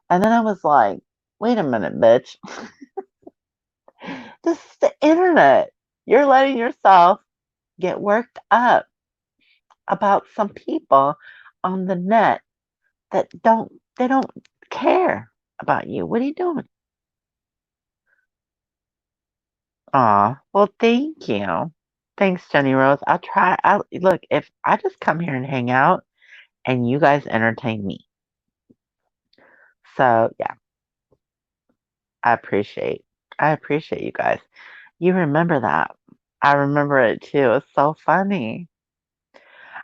And then I was like, wait a minute, bitch. This is the internet. You're letting yourself get worked up. about some people on the net that don't care about you. What are you doing? Aw, well, thank you. Thanks, Jenny Rose. I'll try. I look if I just come here and hang out, and you guys entertain me. So yeah, I appreciate. I appreciate you guys. You remember that. I remember it too. It's so funny.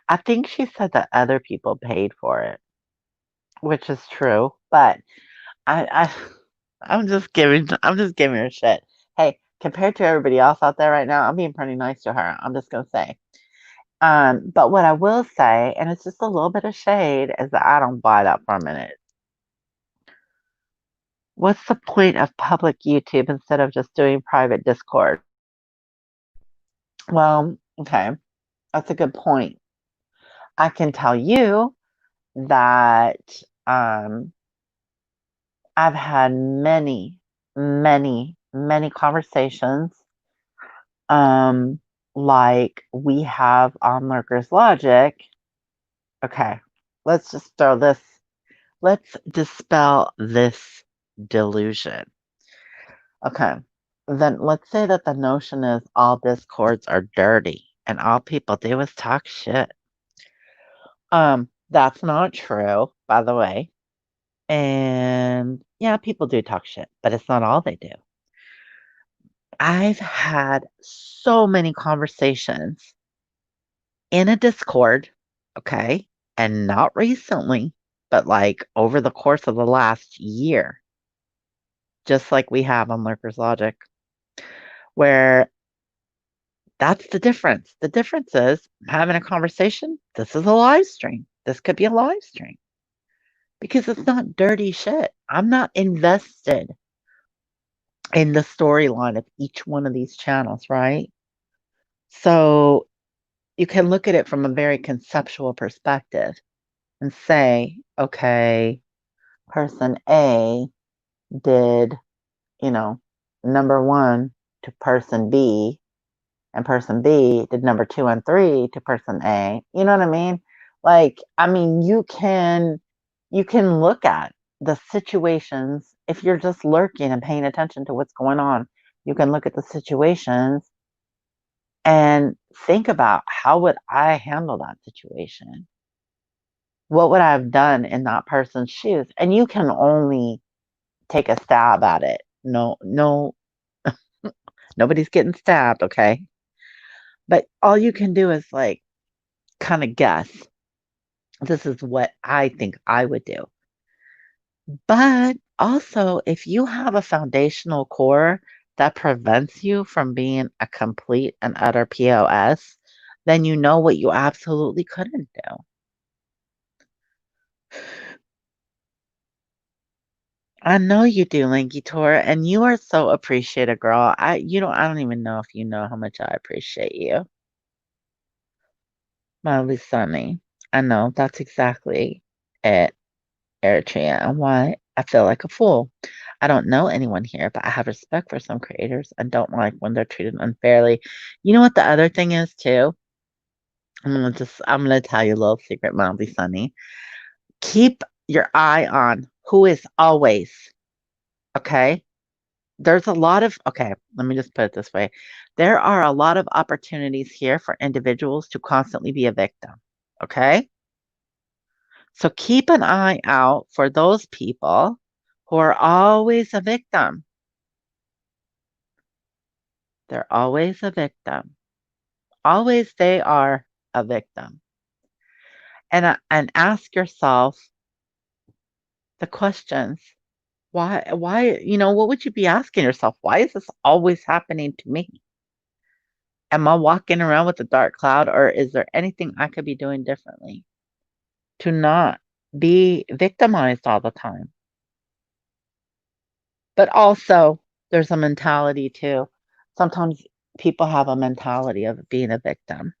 I think she said that other people paid for it, which is true, but I I'm just giving her shit. Hey, compared to everybody else out there right now, I'm being pretty nice to her. I'm just gonna say. But what I will say, and it's just a little bit of shade, is that I don't buy that for a minute. What's the point of public YouTube instead of just doing private Discord? Well, okay, that's a good point. I can tell you that um, I've had many, many, many conversations, um, like we have on Lurker's Logic. Okay, let's just throw this, let's dispel this delusion. Okay, then let's say that the notion is all discords are dirty and all people do is talk shit. That's not true, by the way. And yeah, people do talk shit, but it's not all they do. I've had so many conversations in a Discord, okay, and not recently, but like over the course of the last year, just like we have on Lurker's Logic, where that's the difference. The difference is I'm having a conversation. This is a live stream. This could be a live stream because it's not dirty shit. I'm not invested in the storyline of each one of these channels, right? So you can look at it from a very conceptual perspective and say, okay, person A did, you know, number one to person B, and person B did number two and three to person A. You know what I mean? Like, I mean, you can look at the situations if you're just lurking and paying attention to what's going on. You can look at the situations and think about how would I handle that situation? What would I have done in that person's shoes? And you can only take a stab at it. No, no, nobody's getting stabbed, okay? But all you can do is like kind of guess. This is what I think I would do. But also, if you have a foundational core that prevents you from being a complete and utter POS, then you know what you absolutely couldn't do. I know you do, Lanky Tor, and you are so appreciated, girl. I don't even know if you know how much I appreciate you. Mildly sunny. I know that's exactly it, Eritrea, and why I feel like a fool. I don't know anyone here, but I have respect for some creators and don't like when they're treated unfairly. You know what the other thing is too? I'm gonna tell you a little secret, Mildly Sunny. Keep your eye on who is always, okay? There's a lot of, okay, let me just put it this way. There are a lot of opportunities here for individuals to constantly be a victim. Okay? So keep an eye out for those people who are always a victim. They're always a victim. Always they are a victim. And ask yourself the questions. What would you be asking yourself? Why is this always happening to me? Am I walking around with a dark cloud, or is there anything I could be doing differently to not be victimized all the time? But also, there's a mentality too. Sometimes people have a mentality of being a victim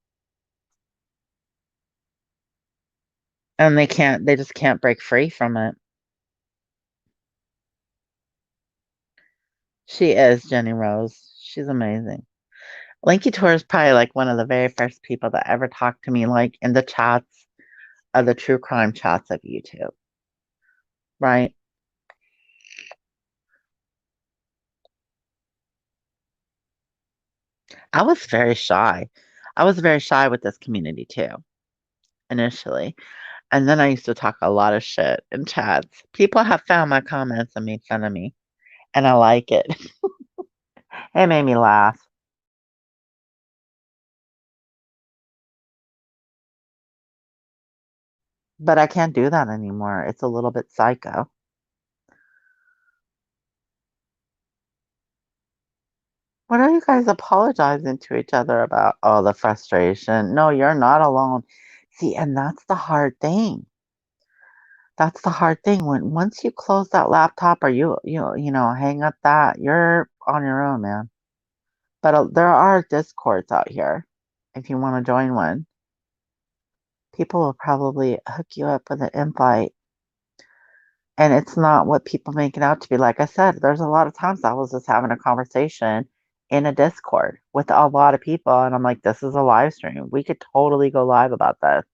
and they just can't break free from it. She is Jenny Rose. She's amazing. Linky Tour is probably like one of the very first people that ever talked to me, like in the chats of the true crime chats of YouTube, right? I was very shy. I was very shy with this community too, initially. And then I used to talk a lot of shit in chats. People have found my comments and made fun of me, and I like it. It made me laugh. But I can't do that anymore. It's a little bit psycho. What are you guys apologizing to each other about? Oh, the frustration. No, you're not alone. See, and that's the hard thing. That's the hard thing. When once you close that laptop or hang up that, you're on your own, man. But there are discords out here. If you want to join one, people will probably hook you up with an invite. And it's not what people make it out to be. Like I said, there's a lot of times I was just having a conversation in a Discord with a lot of people, and I'm like, this is a live stream. We could totally go live about this.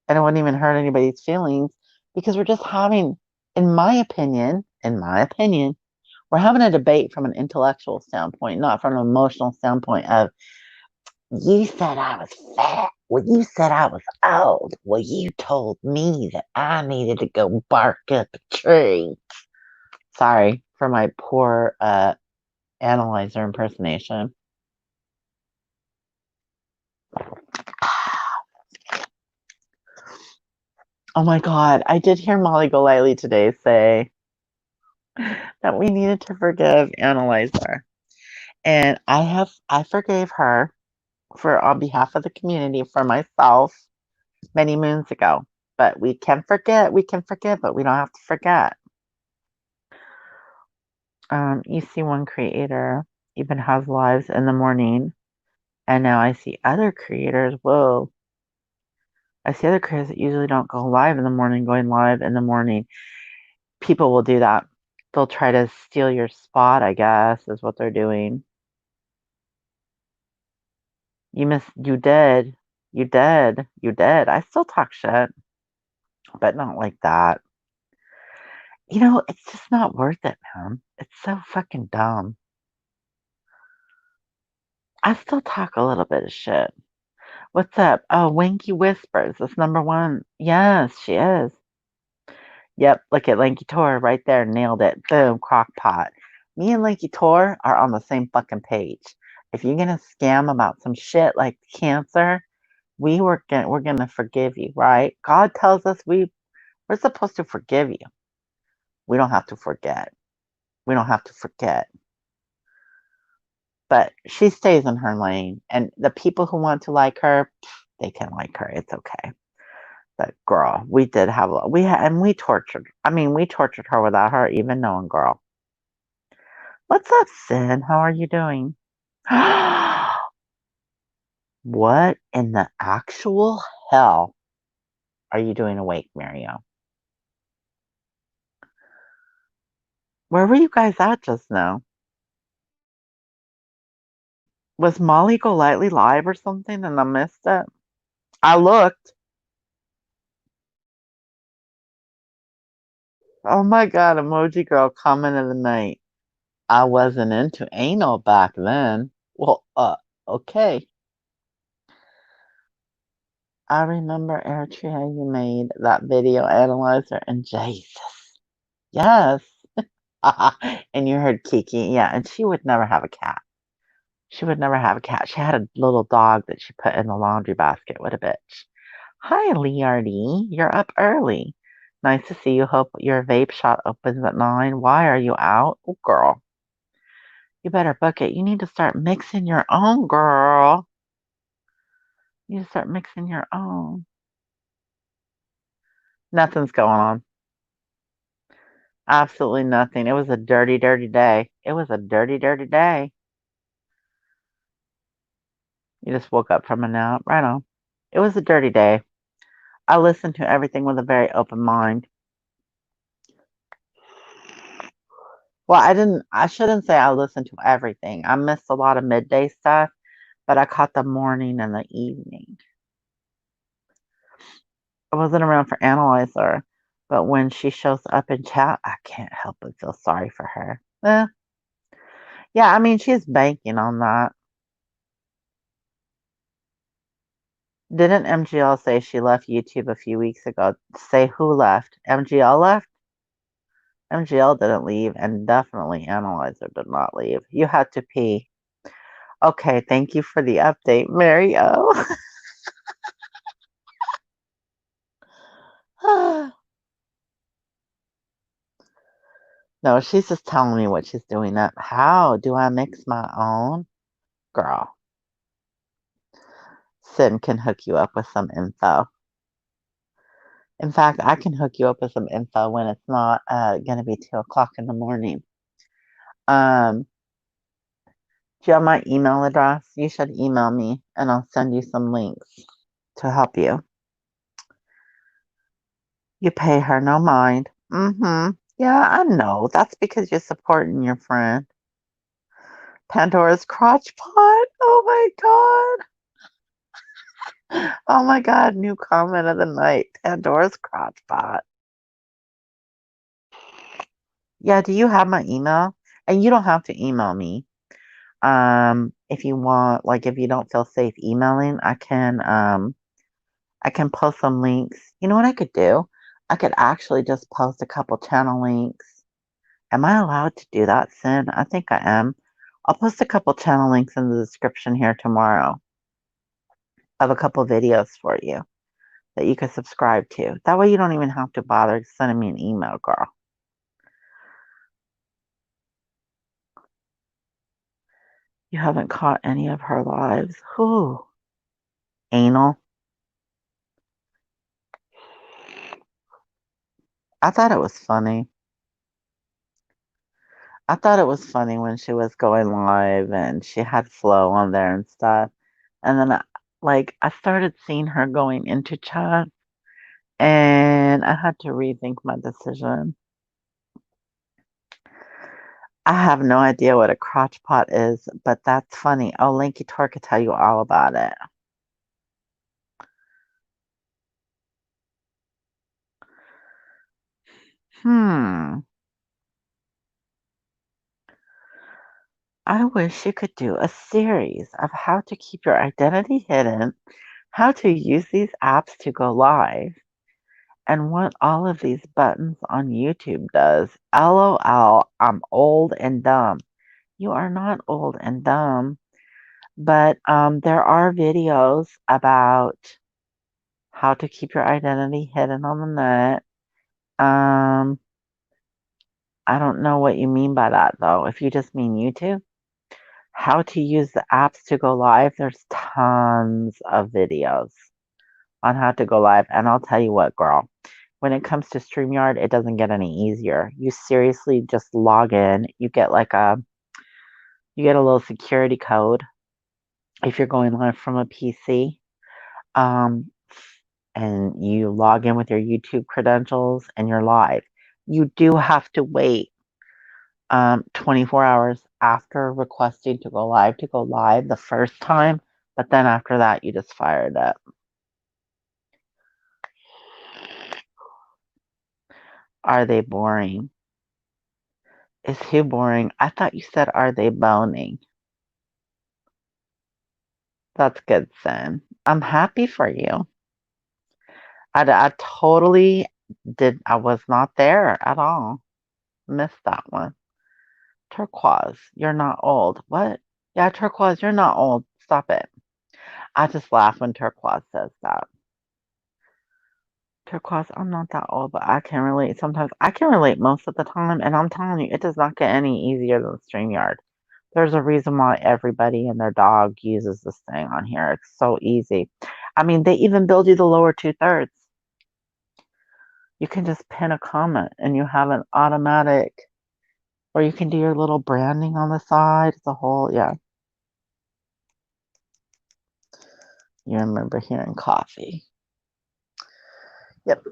And it wouldn't even hurt anybody's feelings because we're just having, in my opinion, we're having a debate from an intellectual standpoint, not from an emotional standpoint of, you said I was fat. Well, you said I was old. Well, you told me that I needed to go bark up a tree. Sorry for my poor analyzer impersonation. Oh my God. I did hear Molly Golightly today say that we needed to forgive Analyzer. And I forgave her for on behalf of the community for myself many moons ago. But we can forget, but we don't have to forget. You see one creator even has lives in the morning, and now I see other creators. Whoa. I see other creators that usually don't go live in the morning, going live in the morning. People will do that. They'll try to steal your spot, I guess, is what they're doing. You did. You did. You did. I still talk shit, but not like that. It's just not worth it, man. It's so fucking dumb. I still talk a little bit of shit. What's up? Oh, Winky Whispers. That's number one. Yes, she is. Yep, look at Lanky Tor right there. Nailed it. Boom, crock pot. Me and Lanky Tor are on the same fucking page. If you're gonna scam about some shit like cancer, we're gonna forgive you, right? God tells us we're supposed to forgive you. We don't have to forget. We don't have to forget. But she stays in her lane, and the people who want to like her, they can like her. It's okay. But girl, we did have and we tortured. I mean, we tortured her without her even knowing, girl. What's up, Sin? How are you doing? What in the actual hell are you doing awake, Mario? Where were you guys at just now? Was Molly Golightly live or something and I missed it? I looked. Oh my God, emoji girl comment of the night. I wasn't into anal back then. Well, okay. I remember Eritrea, you made that video analyzer and Jesus. Yes. And you heard Kiki. Yeah, and she would never have a cat. She would never have a cat. She had a little dog that she put in the laundry basket. What a bitch. Hi, Leardy. You're up early. Nice to see you. Hope your vape shop opens at 9. Why are you out? Oh, girl. You better book it. You need to start mixing your own, girl. You need to start mixing your own. Nothing's going on. Absolutely nothing. It was a dirty, dirty day. It was a dirty, dirty day. You just woke up from a nap. Right on. It was a dirty day. I listened to everything with a very open mind. Well, I shouldn't say I listened to everything. I missed a lot of midday stuff, but I caught the morning and the evening. I wasn't around for Analyzer, but when she shows up in chat, I can't help but feel sorry for her. Yeah, I mean, she's banking on that. Didn't MGL say she left YouTube a few weeks ago? Say who left? MGL left? MGL didn't leave, and definitely Analyzer did not leave. You had to pee. Okay, thank you for the update, Mary O. No, she's just telling me what she's doing up. How do I mix my own? Girl, Sin can hook you up with some info. In fact, I can hook you up with some info when it's not going to be 2 o'clock in the morning. Do you have my email address? You should email me and I'll send you some links to help you. You pay her no mind. Mm-hmm. Yeah, I know. That's because you're supporting your friend. Pandora's crotch pot. Oh my god. Oh my god. New comment of the night. Pandora's crotch pot. Yeah, do you have my email? And you don't have to email me. If you want, like if you don't feel safe emailing, I can post some links. You know what I could do? I could actually just post a couple channel links. Am I allowed to do that, Sin? I think I am. I'll post a couple channel links in the description here tomorrow of a couple videos for you that you can subscribe to. That way you don't even have to bother sending me an email, girl. You haven't caught any of her lives. Whew. Anal. I thought it was funny. I thought it was funny when she was going live and she had Flo on there and stuff. And then, I started seeing her going into chat and I had to rethink my decision. I have no idea what a crotch pot is, but that's funny. Oh, Linky Tor could tell you all about it. Hmm. I wish you could do a series of how to keep your identity hidden, how to use these apps to go live, and what all of these buttons on YouTube does. LOL, I'm old and dumb. You are not old and dumb, but there are videos about how to keep your identity hidden on the net. Um, I don't know what you mean by that though. If you just mean YouTube, how to use the apps to go live, there's tons of videos on how to go live. And I'll tell you what, girl, when it comes to StreamYard, it doesn't get any easier. You seriously just log in. You get a little security code if you're going live from a PC. Um, and you log in with your YouTube credentials and you're live. You do have to wait 24 hours after requesting to go live the first time, but then after that, you just fire it up. Are they boring? Is who boring? I thought you said, are they boning? That's good, Sin. I'm happy for you. I totally did. I was not there at all. Missed that one. Turquoise, you're not old. What? Yeah, Turquoise, you're not old. Stop it. I just laugh when Turquoise says that. Turquoise, I'm not that old, but I can relate. Sometimes I can relate most of the time, and I'm telling you, it does not get any easier than StreamYard. There's a reason why everybody and their dog uses this thing on here. It's so easy. I mean, they even build you the lower 2/3. You can just pin a comment and you have an automatic, or you can do your little branding on the side. It's a whole, yeah. You remember hearing coffee. Yep.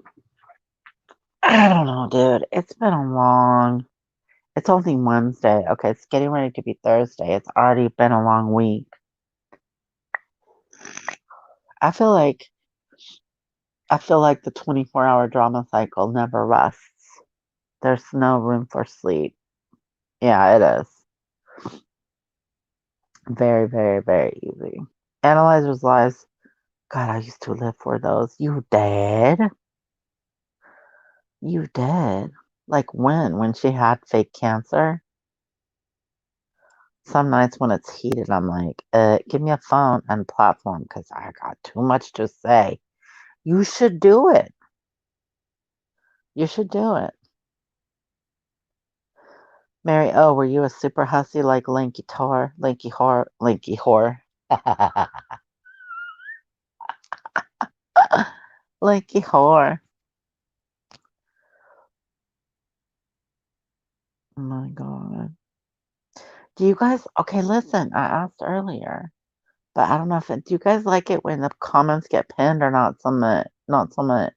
I don't know, dude. It's been a long It's only Wednesday. Okay, it's getting ready to be Thursday. It's already been a long week. I feel like the 24-hour drama cycle never rests. There's no room for sleep. Yeah, it is. Very, very, very easy. Analyzer's lies. God, I used to live for those. You dead? You dead? Like when? When she had fake cancer? Some nights when it's heated, I'm like, give me a phone and platform because I got too much to say. You should do it. You should do it. Mary, oh, were you a super hussy like Lanky Tor? Lanky Whore? Lanky Whore. Lanky Whore. Oh my God. Do you guys, okay, listen, I asked earlier, but I don't know do you guys like it when the comments get pinned or not so much? Not so much.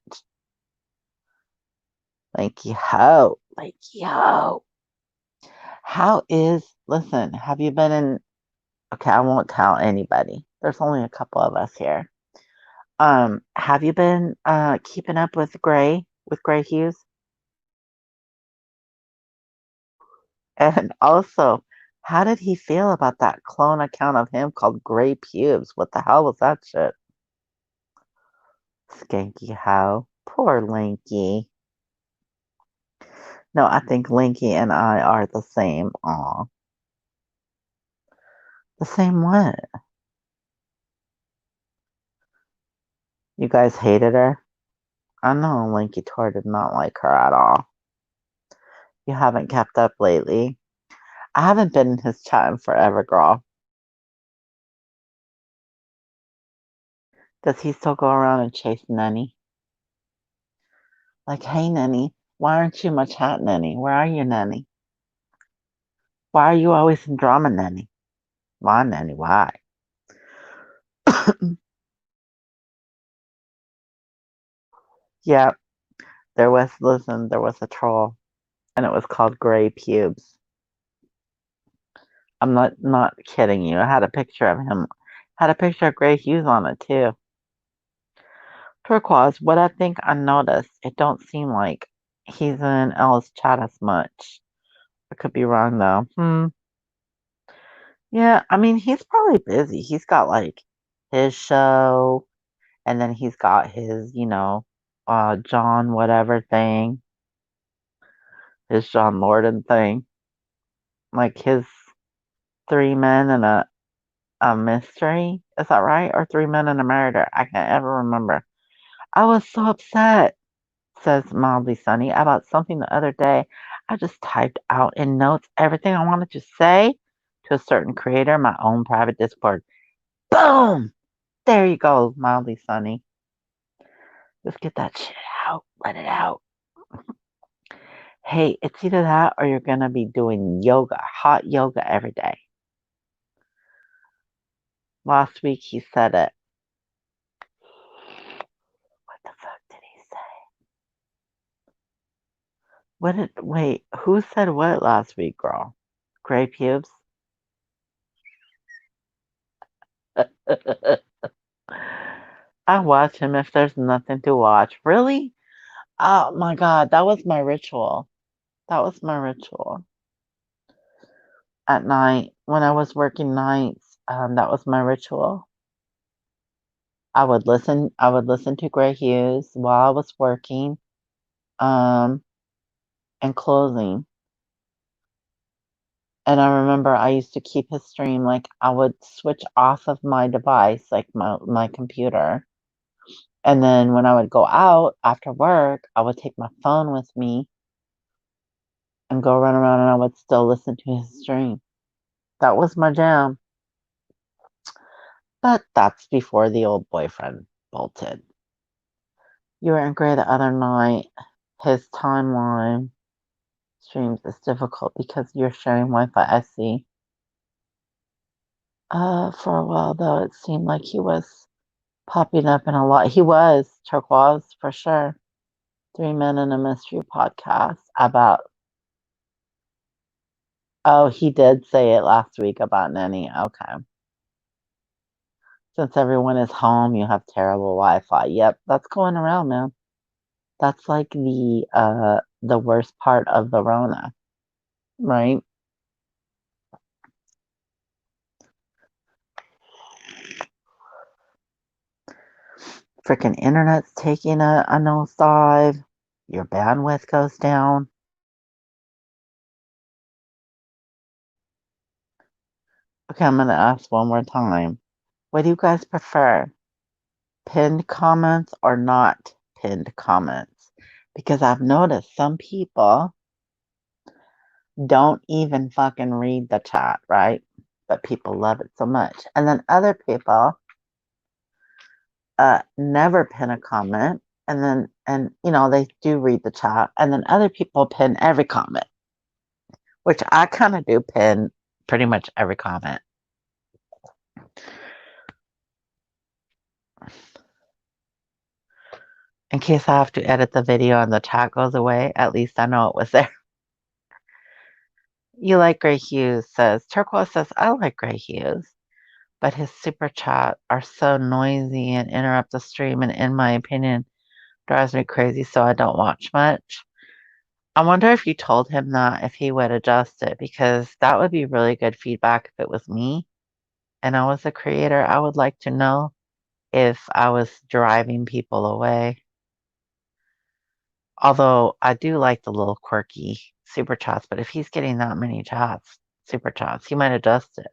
Lanky Ho. Lanky Ho. Listen, have you been in, okay, I won't tell anybody. There's only a couple of us here. Have you been keeping up with Gray Hughes? And also, how did he feel about that clone account of him called Gray Pubes? What the hell was that shit? Skanky how? Poor Linky. No, I think Linky and I are the same. Aw. The same what? You guys hated her? I know Linky Tor did not like her at all. You haven't kept up lately. I haven't been in his chat in forever, girl. Does he still go around and chase Nenny? Like, hey, Nenny, why aren't you my chat, Nenny? Where are you, Nenny? Why are you always in drama, Nenny? Why, Nenny? Why? Yeah, there was a troll, and it was called Gray Pubes. I'm not kidding you. I had a picture of him. Had a picture of Gray Hughes on it too. Turquoise, what I think I noticed, it don't seem like he's in Ella's chat as much. I could be wrong though. Yeah, I mean he's probably busy. He's got like his show, and then he's got his, John whatever thing, his John Lorden thing. Like his three men and a mystery. Is that right? Or three men and a murder? I can't ever remember. I was so upset, says Mildly Sunny, about something the other day. I just typed out in notes everything I wanted to say to a certain creator in my own private Discord. Boom! There you go, Mildly Sunny. Just get that shit out. Let it out. Hey, it's either that or you're going to be doing yoga, hot yoga every day. Last week he said it. What the fuck did he say? Wait, who said what last week, girl? Gray pubes? I watch him if there's nothing to watch. Really? Oh my God, that was my ritual. That was my ritual. At night, when I was working nights, that was my ritual. I would listen to Gray Hughes while I was working, and closing. And I remember I used to keep his stream, like I would switch off of my device, like my computer. And then when I would go out after work, I would take my phone with me and go run around and I would still listen to his stream. That was my jam. But that's before the old boyfriend bolted. You were in Gray the other night. His timeline streams is difficult because you're sharing Wi-Fi. I see. For a while though, it seemed like he was popping up in a lot. He was Turquoise for sure. Three Men in a Mystery podcast about Oh, he did say it last week about Nanny. Okay. Since everyone is home, you have terrible Wi-Fi. Yep, that's going around, man. That's like the worst part of the Rona, right? Freaking internet's taking a nosedive. Your bandwidth goes down. Okay, I'm gonna ask one more time. What do you guys prefer? Pinned comments or not pinned comments? Because I've noticed some people don't even fucking read the chat, right? But people love it so much. And then other people never pin a comment, and they do read the chat, and then other people pin every comment, which I kind of do pin pretty much every comment. In case I have to edit the video and the chat goes away, at least I know it was there. You like gray hues, says Turquoise says, I like gray hues, but his super chat are so noisy and interrupt the stream, and in my opinion, drives me crazy, so I don't watch much. I wonder if you told him that, if he would adjust it, because that would be really good feedback if it was me and I was a creator. I would like to know if I was driving people away. Although I do like the little quirky super chats, but if he's getting that many super chats, he might adjust it.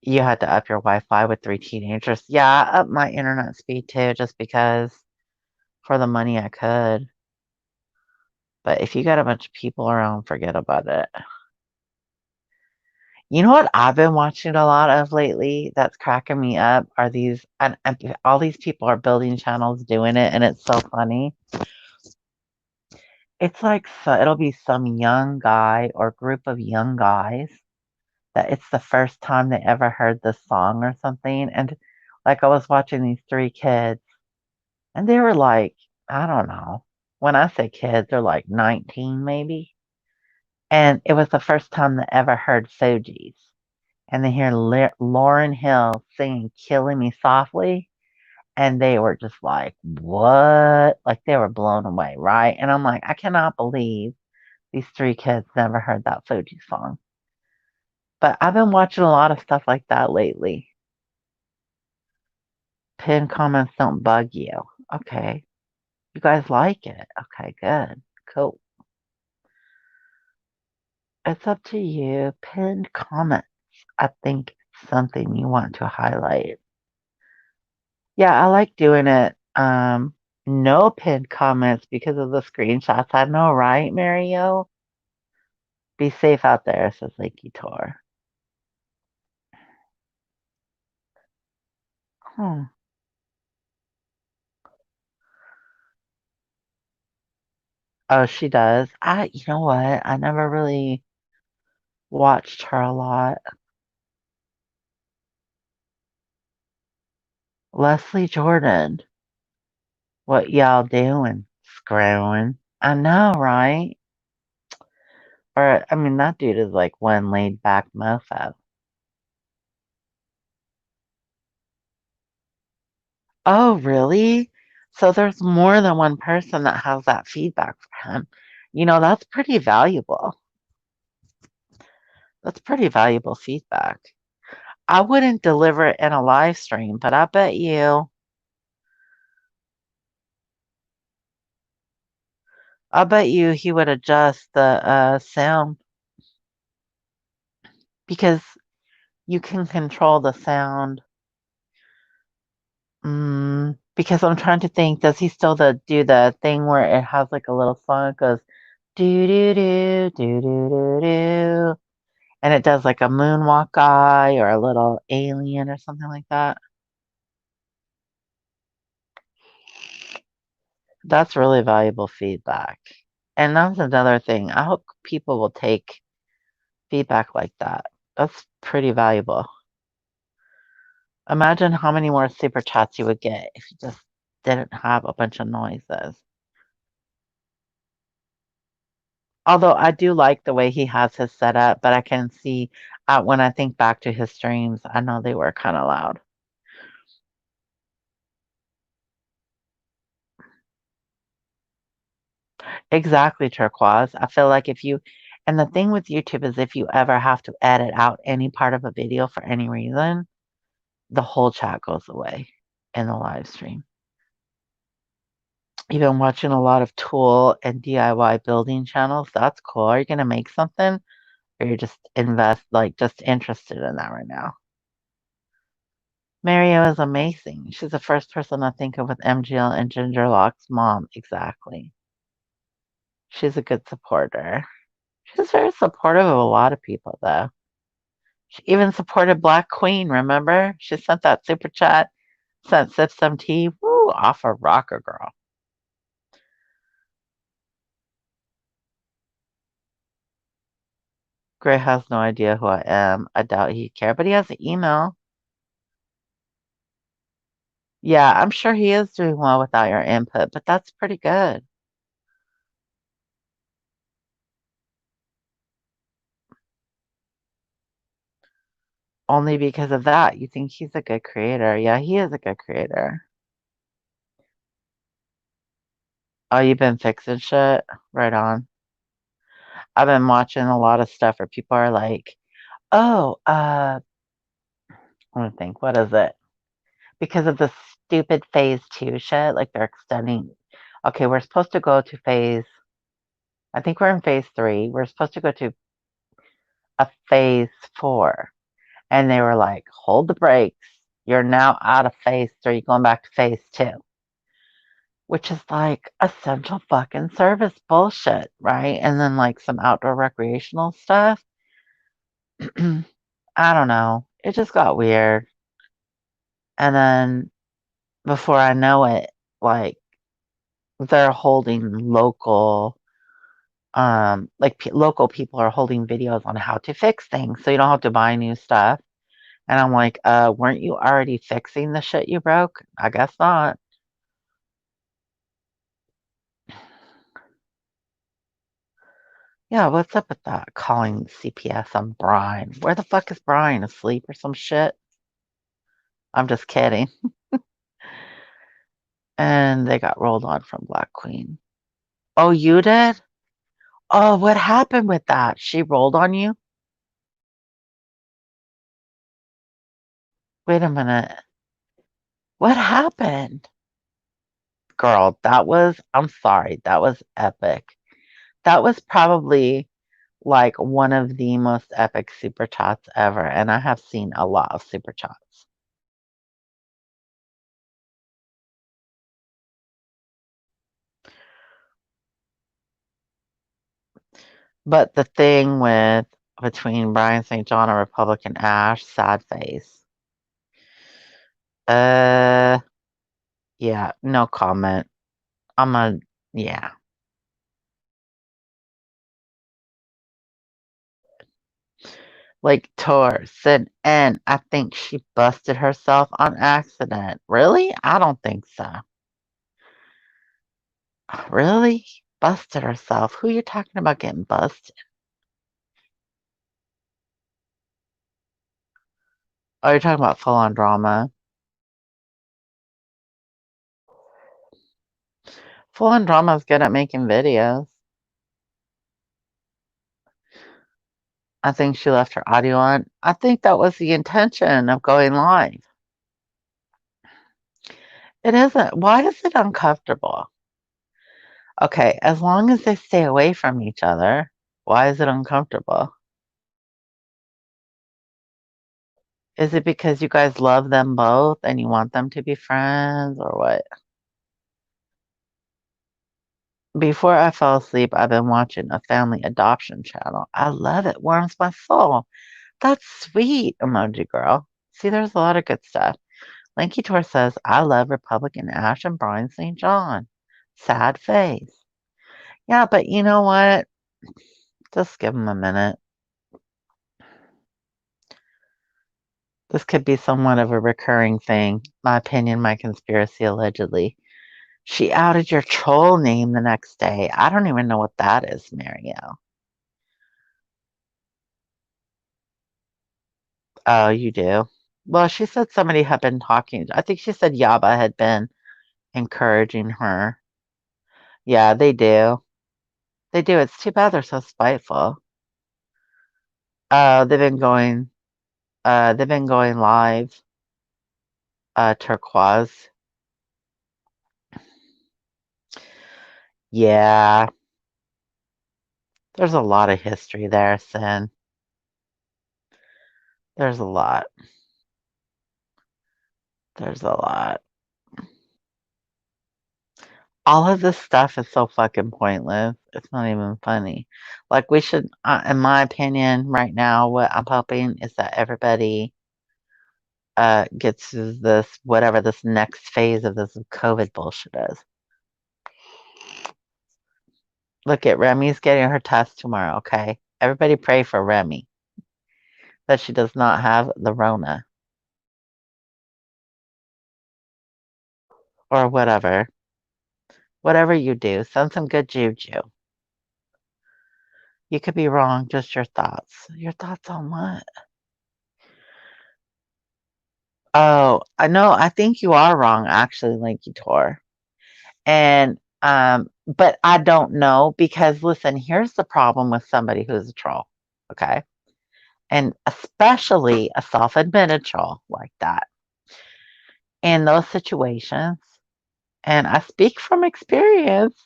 You had to up your Wi-Fi with 3 teenagers. Yeah, I upped my internet speed too, just because for the money I could. But if you got a bunch of people around, forget about it. You know what I've been watching a lot of lately that's cracking me up are these, and all these people are building channels doing it, and it's so funny. It's like, so it'll be some young guy or group of young guys that it's the first time they ever heard this song or something. And like I was watching these 3 kids, and they were like, I don't know. When I say kids, they're like 19 maybe. And it was the first time they ever heard Fugees. And they hear Lauren Hill singing Killing Me Softly. And they were just like, what? Like they were blown away, right? And I'm like, I cannot believe these 3 kids never heard that Fuji song. But I've been watching a lot of stuff like that lately. Pin comments don't bug you. Okay. You guys like it. Okay, good. Cool. It's up to you. Pinned comments. I think it's something you want to highlight. Yeah, I like doing it. No pinned comments because of the screenshots. I know, right, Mario? Be safe out there, says Lakey Tor. Hmm. Oh, she does. You know what? I never really watched her a lot. Leslie Jordan. What y'all doing? Screwing. I know, right? Or, I mean, that dude is like one laid back mofo. Oh, really? So there's more than one person that has that feedback for him. That's pretty valuable. That's pretty valuable feedback. I wouldn't deliver it in a live stream, but I bet you he would adjust the sound because you can control the sound. Because I'm trying to think, does he still do the thing where it has like a little song that goes do do do do do do do, and it does like a moonwalk guy or a little alien or something like that? That's really valuable feedback. And that's another thing. I hope people will take feedback like that. That's pretty valuable. Imagine how many more super chats you would get if you just didn't have a bunch of noises. Although I do like the way he has his setup, but I can see when I think back to his streams, I know they were kind of loud. Exactly, turquoise. I feel like and the thing with YouTube is if you ever have to edit out any part of a video for any reason, the whole chat goes away in the live stream. You've been watching a lot of tool and DIY building channels. That's cool. Are you going to make something or you're just interested in that right now? Mario is amazing. She's the first person I think of with MGL and Gingerlock's mom. Exactly. She's a good supporter. She's very supportive of a lot of people, though. She even supported Black Queen, remember? She sent that super chat, sent Sip some tea. Woo, off a rocker girl. Gray has no idea who I am. I doubt he'd care, but he has an email. Yeah, I'm sure he is doing well without your input, but that's pretty good. Only because of that, you think he's a good creator. Yeah, he is a good creator. Oh, you've been fixing shit? Right on. I've been watching a lot of stuff where people are like, oh, I want to think, what is it? Because of the stupid phase two shit, like they're extending. Okay, we're supposed to go to I think we're in phase three. We're supposed to go to a phase four. And they were like, hold the brakes. You're now out of phase three, going back to phase two, which is like essential fucking service bullshit, right? And then like some outdoor recreational stuff. I don't know. It just got weird. And then before I know it, like they're holding local people are holding videos on how to fix things so you don't have to buy new stuff. And I'm like, weren't you already fixing the shit you broke? I guess not. Yeah, what's up with that? Calling CPS on Brian. Where the fuck is Brian? Asleep or some shit? I'm just kidding. And they got rolled on from Black Queen. Oh, you did? Oh, what happened with that? She rolled on you? Wait a minute. What happened? Girl, I'm sorry, that was epic. That was probably like one of the most epic super chats ever. And I have seen a lot of super chats. But the thing between Brian St. John and Republican Ash, sad face. Uh, yeah, no comment. Yeah. Like Torsen, and I think she busted herself on accident. Really? I don't think so. Really? Busted herself? Who you talking about getting busted? Oh, you're talking about full on drama. Full on drama is good at making videos. I think she left her audio on. I think that was the intention of going live. It isn't. Why is it uncomfortable? Okay, as long as they stay away from each other, why is it uncomfortable? Is it because you guys love them both and you want them to be friends or what? Before I fell asleep, I've been watching a family adoption channel. I love it. Warms my soul. That's sweet, emoji girl. See, there's a lot of good stuff. Lanky Tor says, I love Republican Ash and Brian St. John. Sad face. Yeah, but you know what? Just give them a minute. This could be somewhat of a recurring thing. My opinion, my conspiracy, allegedly. She outed your troll name the next day. I don't even know what that is, Mario. Oh, you do? Well, she said somebody had been talking. I think she said Yaba had been encouraging her. Yeah, they do. They do. It's too bad they're so spiteful. They've been going. They've been going live. Turquoise. Yeah, there's a lot of history there, Sin. There's a lot. There's a lot. All of this stuff is so fucking pointless. It's not even funny. Like we should, in my opinion, right now, what I'm hoping is that everybody gets to this whatever this next phase of this COVID bullshit is. Look at Remy's getting her test tomorrow. Okay, everybody pray for Remy that she does not have the Rona or whatever. Whatever you do, send some good juju. You could be wrong, just your thoughts. Your thoughts on what? Oh, I know. I think you are wrong, actually, Linky Tor. And but I don't know because listen, here's the problem with somebody who's a troll, okay? And especially a self-admitted troll like that. In those situations, and I speak from experience,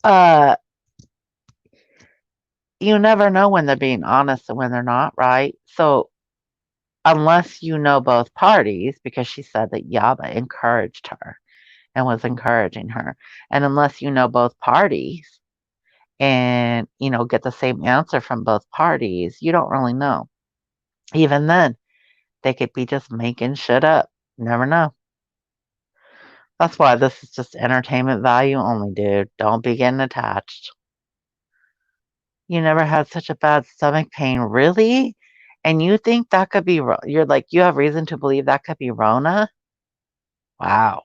uh, you never know when they're being honest and when they're not, right? So unless you know both parties, because she said that Yaba encouraged her and was encouraging her, and unless you know both parties and get the same answer from both parties, you don't really know. Even then, they could be just making shit up. Never know. That's why this is just entertainment value only, dude. Don't be getting attached. You never had such a bad stomach pain, really? And you think that could be, you're like, you have reason to believe that could be Rona? Wow.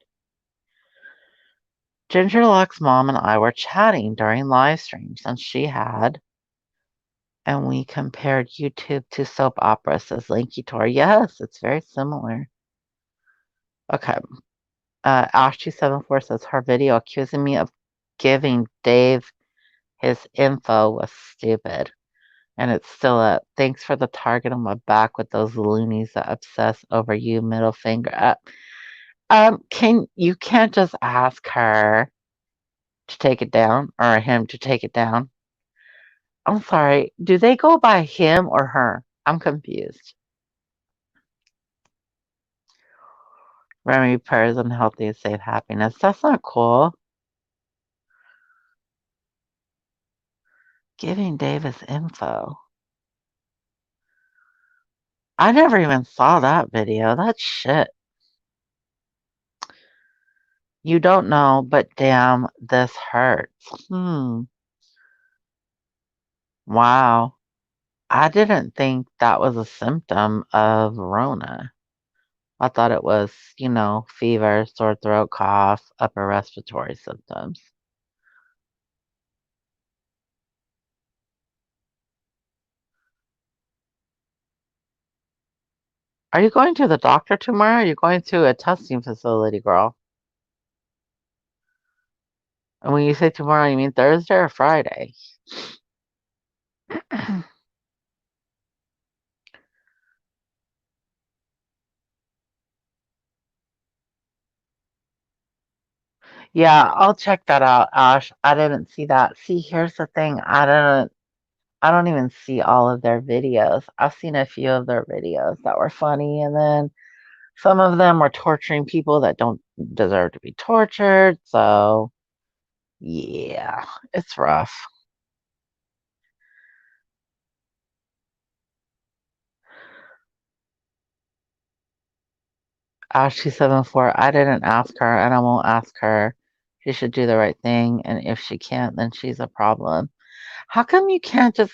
Gingerlock's mom and I were chatting during live streams, and we compared YouTube to soap operas, says Linky Tor. Yes, it's very similar. Okay. Ashley74 says her video accusing me of giving Dave his info was stupid. And it's still up. Thanks for the target on my back with those loonies that obsess over you, middle finger up. You can't just ask her to take it down or him to take it down. I'm sorry. Do they go by him or her? I'm confused. Remy prayers unhealthy, safe happiness. That's not cool. Giving Davis info. I never even saw that video. That's shit. You don't know, but damn, this hurts. Wow. I didn't think that was a symptom of Rona. I thought it was, fever, sore throat, cough, upper respiratory symptoms. Are you going to the doctor tomorrow? Or are you going to a testing facility, girl? And when you say tomorrow, you mean Thursday or Friday? Yeah, I'll check that out, Ash. I didn't see that. See, here's the thing. I don't even see all of their videos. I've seen a few of their videos that were funny, and then some of them were torturing people that don't deserve to be tortured. So, yeah, it's rough. Ashley74, I didn't ask her, and I won't ask her. She should do the right thing, and if she can't, then she's a problem. How come you can't just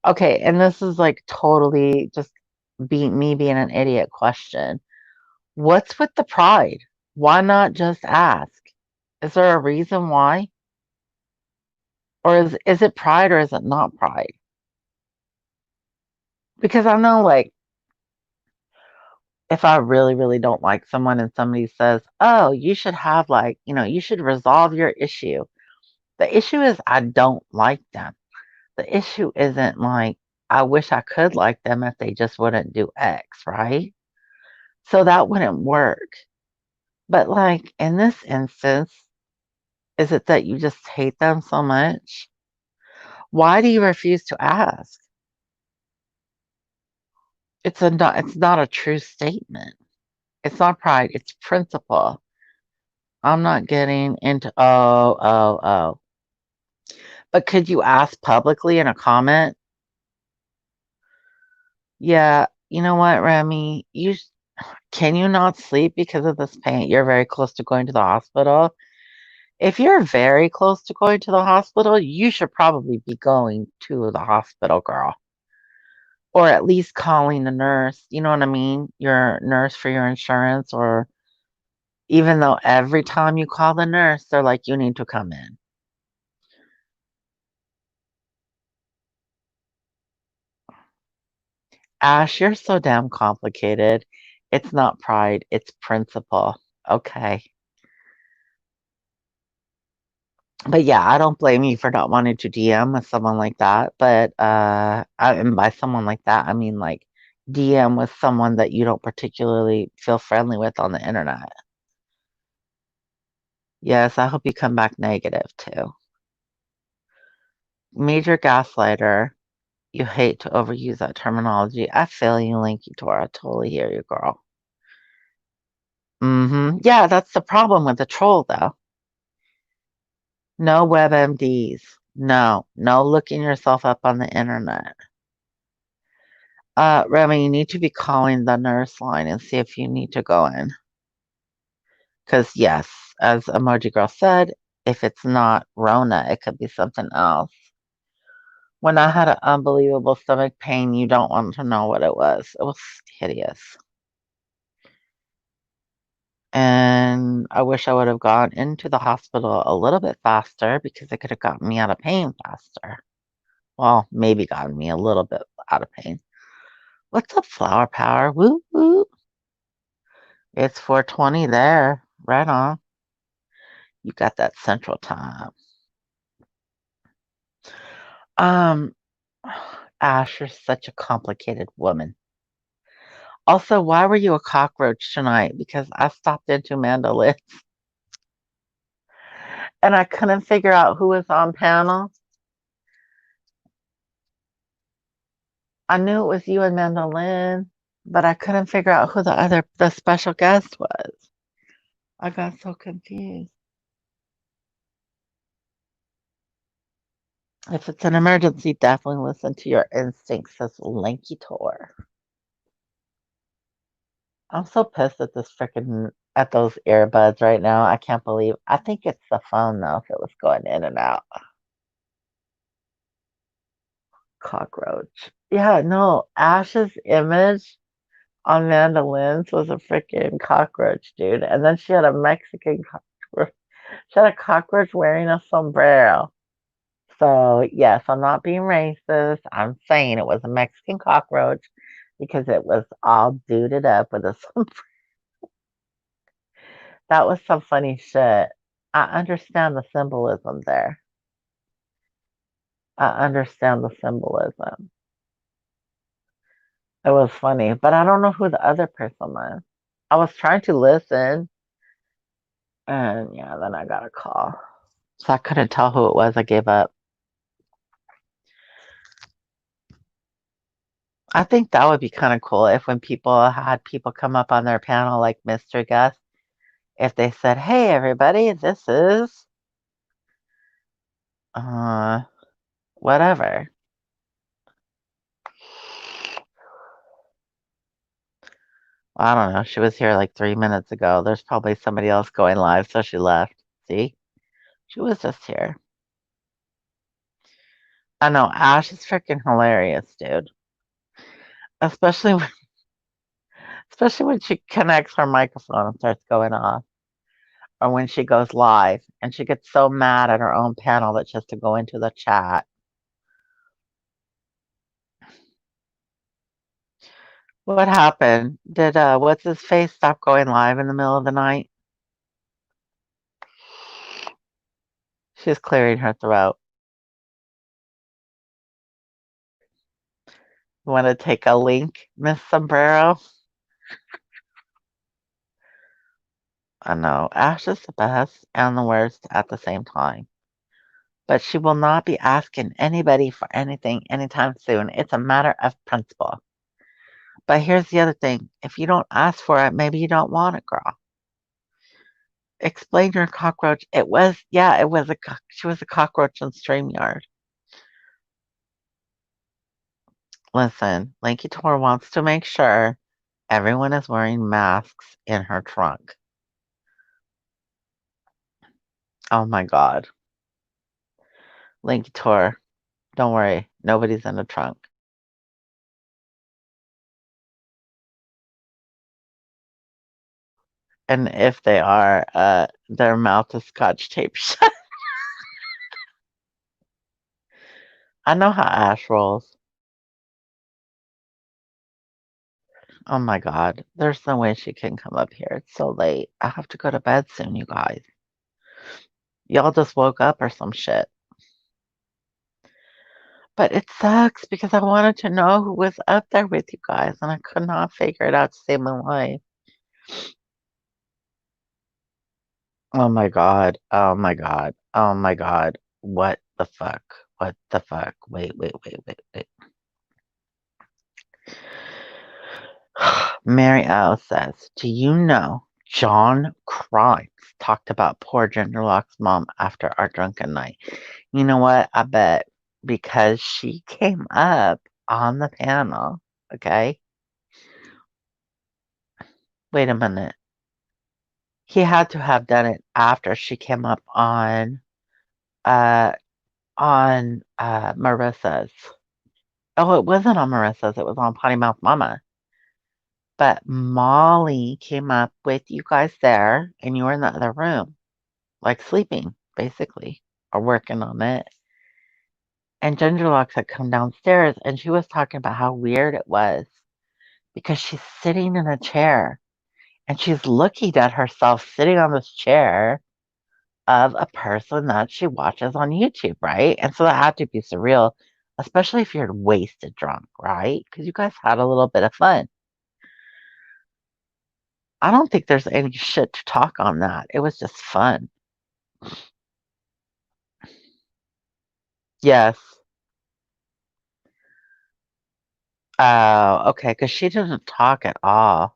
okay, and this is like totally just me being an idiot question. What's with the pride? Why not just ask? Is there a reason why? Or is it pride or is it not pride? Because I know like if I really, really don't like someone and somebody says, "Oh, you should have like, you should resolve your issue." The issue is I don't like them. The issue isn't like I wish I could like them if they just wouldn't do X, right? So that wouldn't work. But like in this instance, is it that you just hate them so much? Why do you refuse to ask? It's not a true statement. It's not pride, it's principle. I'm not getting into oh. But could you ask publicly in a comment? Yeah, you know what, Remy? Can you not sleep because of this pain? You're very close to going to the hospital. If you're very close to going to the hospital, you should probably be going to the hospital, girl. Or at least calling the nurse, you know what I mean? Your nurse for your insurance, or even though every time you call the nurse, they're like, you need to come in. Ash, you're so damn complicated. It's not pride, it's principle. Okay. But yeah, I don't blame you for not wanting to DM with someone like that. But and by someone like that, I mean like DM with someone that you don't particularly feel friendly with on the internet. Yes, I hope you come back negative too. Major gaslighter. You hate to overuse that terminology. I feel you, Linky Tor. I totally hear you, girl. Yeah, that's the problem with the troll, though. No WebMDs. No looking yourself up on the internet. Remy, you need to be calling the nurse line and see if you need to go in. Because, yes, as Emoji Girl said, if it's not Rona, it could be something else. When I had an unbelievable stomach pain, you don't want to know what it was. It was hideous. And I wish I would have gone into the hospital a little bit faster because it could have gotten me out of pain faster. Well, maybe gotten me a little bit out of pain. What's up, Flower Power? Woo woo. It's 4:20 there. Right on. You got that central time. Um, Ash, you're such a complicated woman. Also, why were you a cockroach tonight? Because I stopped into Mandolin and I couldn't figure out who was on panel. I knew it was you and Mandolin, but I couldn't figure out who the special guest was. I got so confused. If it's an emergency, definitely listen to your instincts, says Lanky Tor. I'm so pissed at at those earbuds right now. I can't believe. I think it's the phone though, if it was going in and out. Cockroach. Yeah, no. Ash's image on mandolins was a freaking cockroach, dude. And then she had a Mexican cockroach. She had a cockroach wearing a sombrero. So, yes, I'm not being racist. I'm saying it was a Mexican cockroach because it was all duded up with a sombrero. That was some funny shit. I understand the symbolism there. I understand the symbolism. It was funny, but I don't know who the other person was. I was trying to listen, and yeah, then I got a call. So I couldn't tell who it was. I gave up. I think that would be kind of cool if when people had people come up on their panel like Mr. Guest, if they said, "Hey everybody, this is uh whatever." I don't know. She was here like 3 minutes ago. There's probably somebody else going live, so she left. See? She was just here. I know Ash is freaking hilarious, dude. Especially when, especially when she connects her microphone and starts going off. or when she goes live and she gets so mad at her own panel that she has to go into the chat. What happened? Did what's his face stop going live in the middle of the night? She's clearing her throat. You want to take a link, Miss Sombrero? I know. Ash is the best and the worst at the same time. But she will not be asking anybody for anything anytime soon. It's a matter of principle. But here's the other thing. If you don't ask for it, maybe you don't want it, girl. Explain your cockroach. She was a cockroach on StreamYard. Listen, Lanky Tor wants to make sure everyone is wearing masks in her trunk. Oh my God. Lanky Tor, don't worry. Nobody's in the trunk. And if they are, their mouth is scotch tape shut. I know how Ash rolls. Oh my God. There's no way she can come up here. It's so late. I have to go to bed soon, you guys. Y'all just woke up or some shit. But it sucks because I wanted to know who was up there with you guys and I could not figure it out to save my life. Oh my God. Oh my God. Oh my God. What the fuck? What the fuck? Wait. Mary Owl says, do you know John Crimes talked about poor Genderlock's mom after our drunken night? You know what? I bet because she came up on the panel. Okay. Wait a minute. He had to have done it after she came up uh Marissa's. Oh, it wasn't on Marissa's, it was on Potty Mouth Mama. But Molly came up with you guys there and you were in the other room, like sleeping, basically, or working on it. And Gingerlocks had come downstairs and she was talking about how weird it was because she's sitting in a chair and she's looking at herself sitting on this chair of a person that she watches on YouTube, right? And so that had to be surreal, especially if you're wasted drunk, right? Because you guys had a little bit of fun. I don't think there's any shit to talk on that. It was just fun. Yes. Oh, okay, because she didn't talk at all.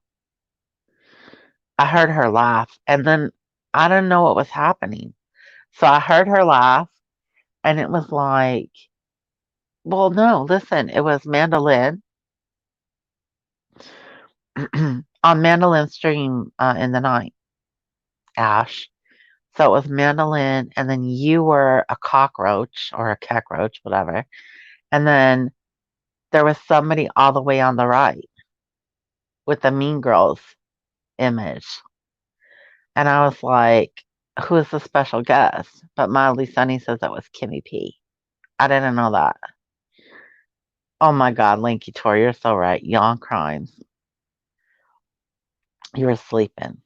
I heard her laugh, and then I didn't know what was happening. So I heard her laugh, and it was like, well, no, listen, it was Mandolin on Mandolin stream in the night, Ash. So it was Mandolin, and then you were a cockroach or a cockroach, whatever. And then there was somebody all the way on the right with the Mean Girls image. And I was like, who is the special guest? But Mildly Sunny says that was Kimmy P. I didn't know that. Oh my God, Linky Tor, you're so right. Yawn crimes. You were sleeping.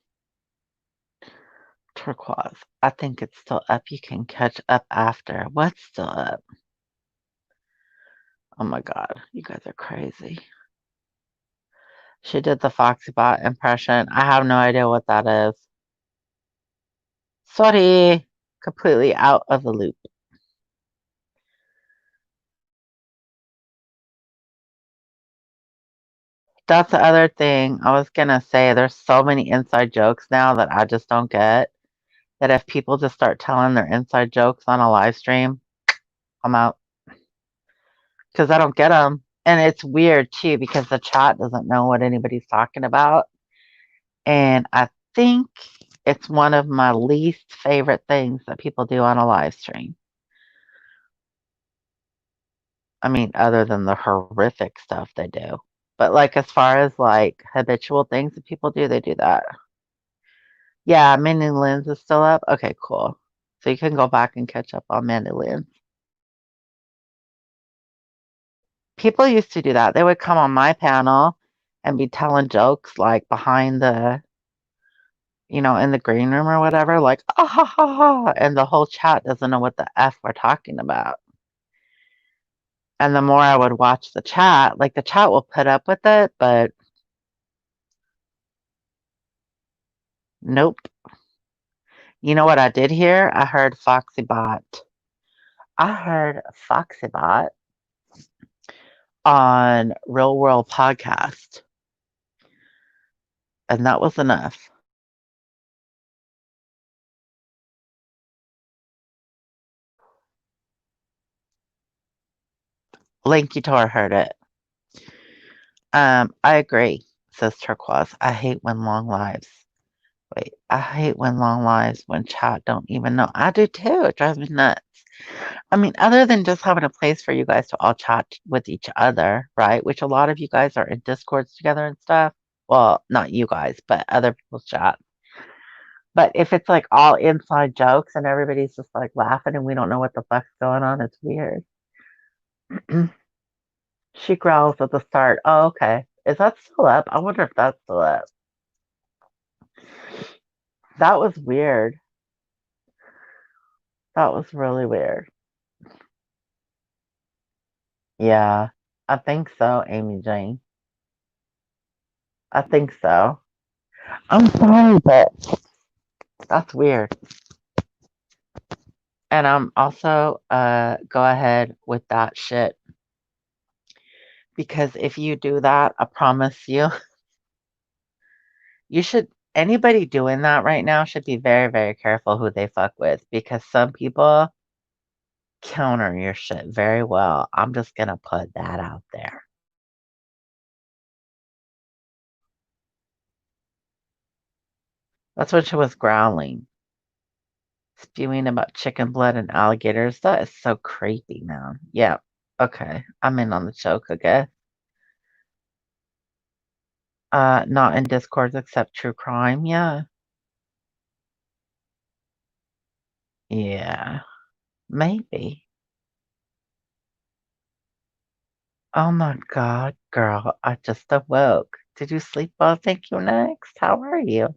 Turquoise. I think it's still up. You can catch up after. What's still up? Oh my God, you guys are crazy. She did the Foxybot impression. I have no idea what that is. Sorry. Completely out of the loop. That's the other thing I was gonna say. There's so many inside jokes now that I just don't get. That if people just start telling their inside jokes on a live stream, I'm out. Because I don't get them. And it's weird too because the chat doesn't know what anybody's talking about. And I think it's one of my least favorite things that people do on a live stream. I mean, other than the horrific stuff they do. But like as far as like habitual things that people do, they do that. Yeah, Mandy Lynn's is still up. Okay, cool. So you can go back and catch up on Mandy Lynn's. People used to do that. They would come on my panel and be telling jokes like behind the, in the green room or whatever, like, ah ha ha ha. And the whole chat doesn't know what the F we're talking about. And the more I would watch the chat, like the chat will put up with it, but nope. You know what I did hear? I heard Foxybot. I heard Foxybot on Real World Podcast, and that was enough. Linky Tor heard it. I agree, says Turquoise. I hate when long lives. Wait, I hate when long lives when chat don't even know. I do too. It drives me nuts. I mean, other than just having a place for you guys to all chat with each other, right? Which a lot of you guys are in Discords together and stuff. Well, not you guys, but other people's chat. But if it's like all inside jokes and everybody's just like laughing and we don't know what the fuck's going on, it's weird. She growls at the start. Oh, okay. Is that still up? I wonder if that's still up. That was weird. That was really weird. Yeah, I think so, Amy Jane. I think so. I'm sorry, but that's weird. And I'm also go ahead with that shit because if you do that, I promise you, you should anybody doing that right now should be very, very careful who they fuck with because some people counter your shit very well. I'm just gonna put that out there. That's when she was growling, spewing about chicken blood and alligators. That is so creepy, man. Yeah. Okay. I'm in on the joke, okay? Not in Discords except true crime. Yeah. Yeah. Maybe. Oh my God, girl. I just awoke. Did you sleep well? Thank you. Next. How are you?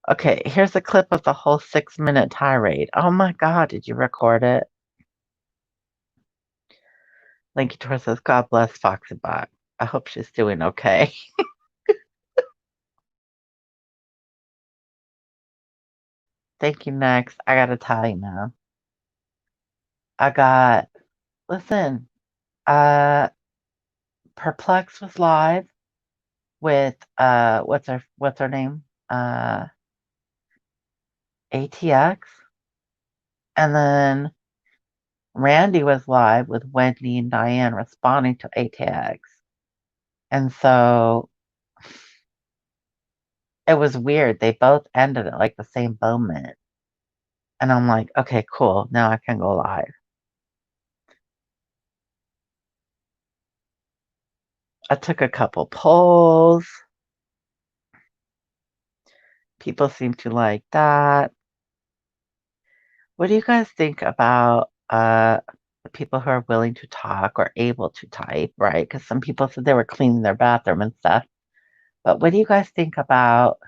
Okay, here's a clip of the whole 6-minute tirade. Oh my God, did you record it? Linky Tor says, God bless Foxybot. I hope she's doing okay. Thank you, next. I gotta tell you now. Listen, uh, Perplex was live with, what's her name? ATX. And then Randy was live with Wendy and Diane responding to ATX. And so it was weird. They both ended at like the same moment. And I'm like, okay, cool. Now I can go live. I took a couple polls. People seem to like that. What do you guys think about the people who are willing to talk or able to type, right? Because some people said they were cleaning their bathroom and stuff. But what do you guys think about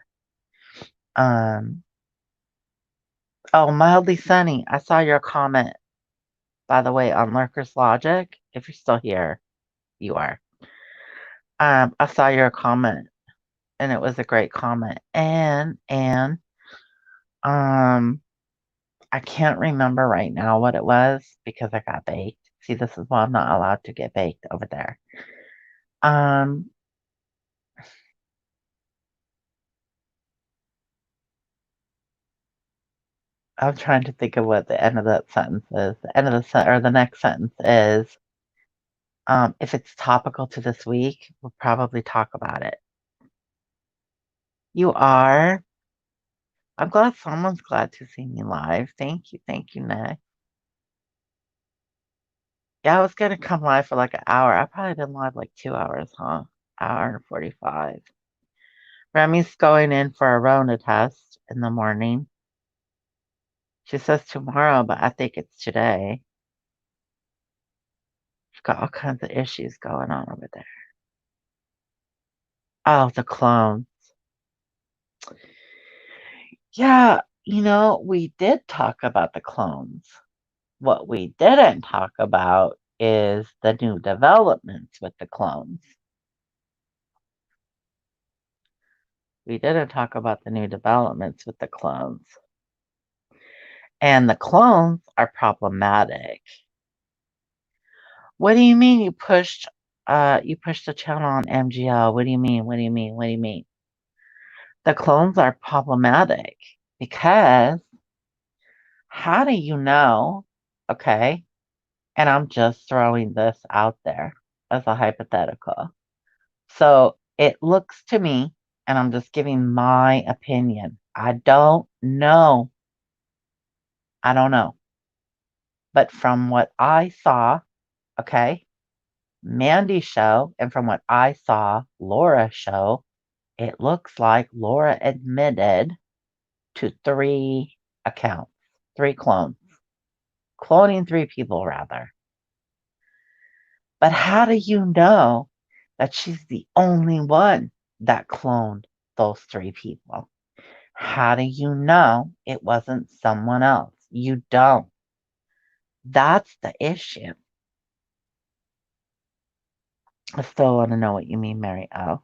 um oh, Mildly Sunny? I saw your comment, by the way, on Lurker's Logic. If you're still here, you are. I saw your comment and it was a great comment. And um I can't remember right now what it was because I got baked. See, this is why I'm not allowed to get baked over there. Um I'm trying to think of what the end of that sentence is. The end of the next sentence is, if it's topical to this week, we'll probably talk about it. You are? I'm glad someone's glad to see me live. Thank you, Nick. Yeah, I was gonna come live for like an hour. I've probably been live like 2 hours, huh? Hour and 45. Remy's going in for a Rona test in the morning. She says tomorrow, but I think it's today. She's got all kinds of issues going on over there. Oh, the clones. Yeah, we did talk about the clones. What we didn't talk about is the new developments with the clones. We didn't talk about the new developments with the clones. And the clones are problematic. What do you mean you pushed the channel on MGL? What do you mean? What do you mean? What do you mean? The clones are problematic because how do you know? Okay, and I'm just throwing this out there as a hypothetical. So it looks to me, and I'm just giving my opinion. I don't know. I don't know. But from what I saw, okay, Mandy's show, and from what I saw, Laura's show, it looks like Laura admitted to 3 accounts, 3 clones, cloning 3 people rather. But how do you know that she's the only one that cloned those 3 people? How do you know it wasn't someone else? You don't. That's the issue. I still want to know what you mean, Mary O.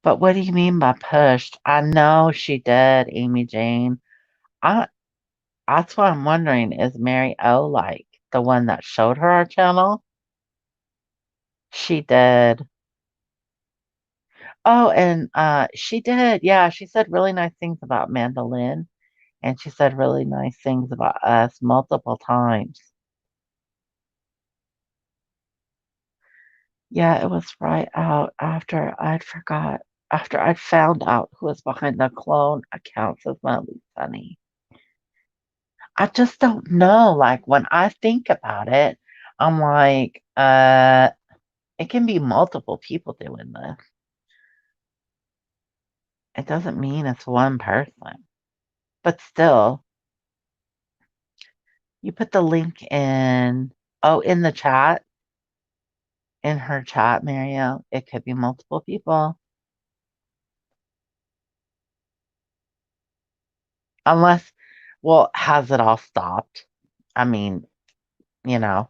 But what do you mean by pushed? I know she did, Amy Jane. I That's what I'm wondering. Is Mary O like the one that showed her our channel? She did. Oh, and she did. Yeah, she said really nice things about Mandolin, and she said really nice things about us multiple times. Yeah, it was right out after I'd found out who was behind the clone accounts of Melly Sunny. I just don't know. Like when I think about it, I'm like, it can be multiple people doing this. It doesn't mean it's one person. But still, you put the link in the chat, in her chat, Mario. It could be multiple people. Unless, well, has it all stopped? I mean, you know,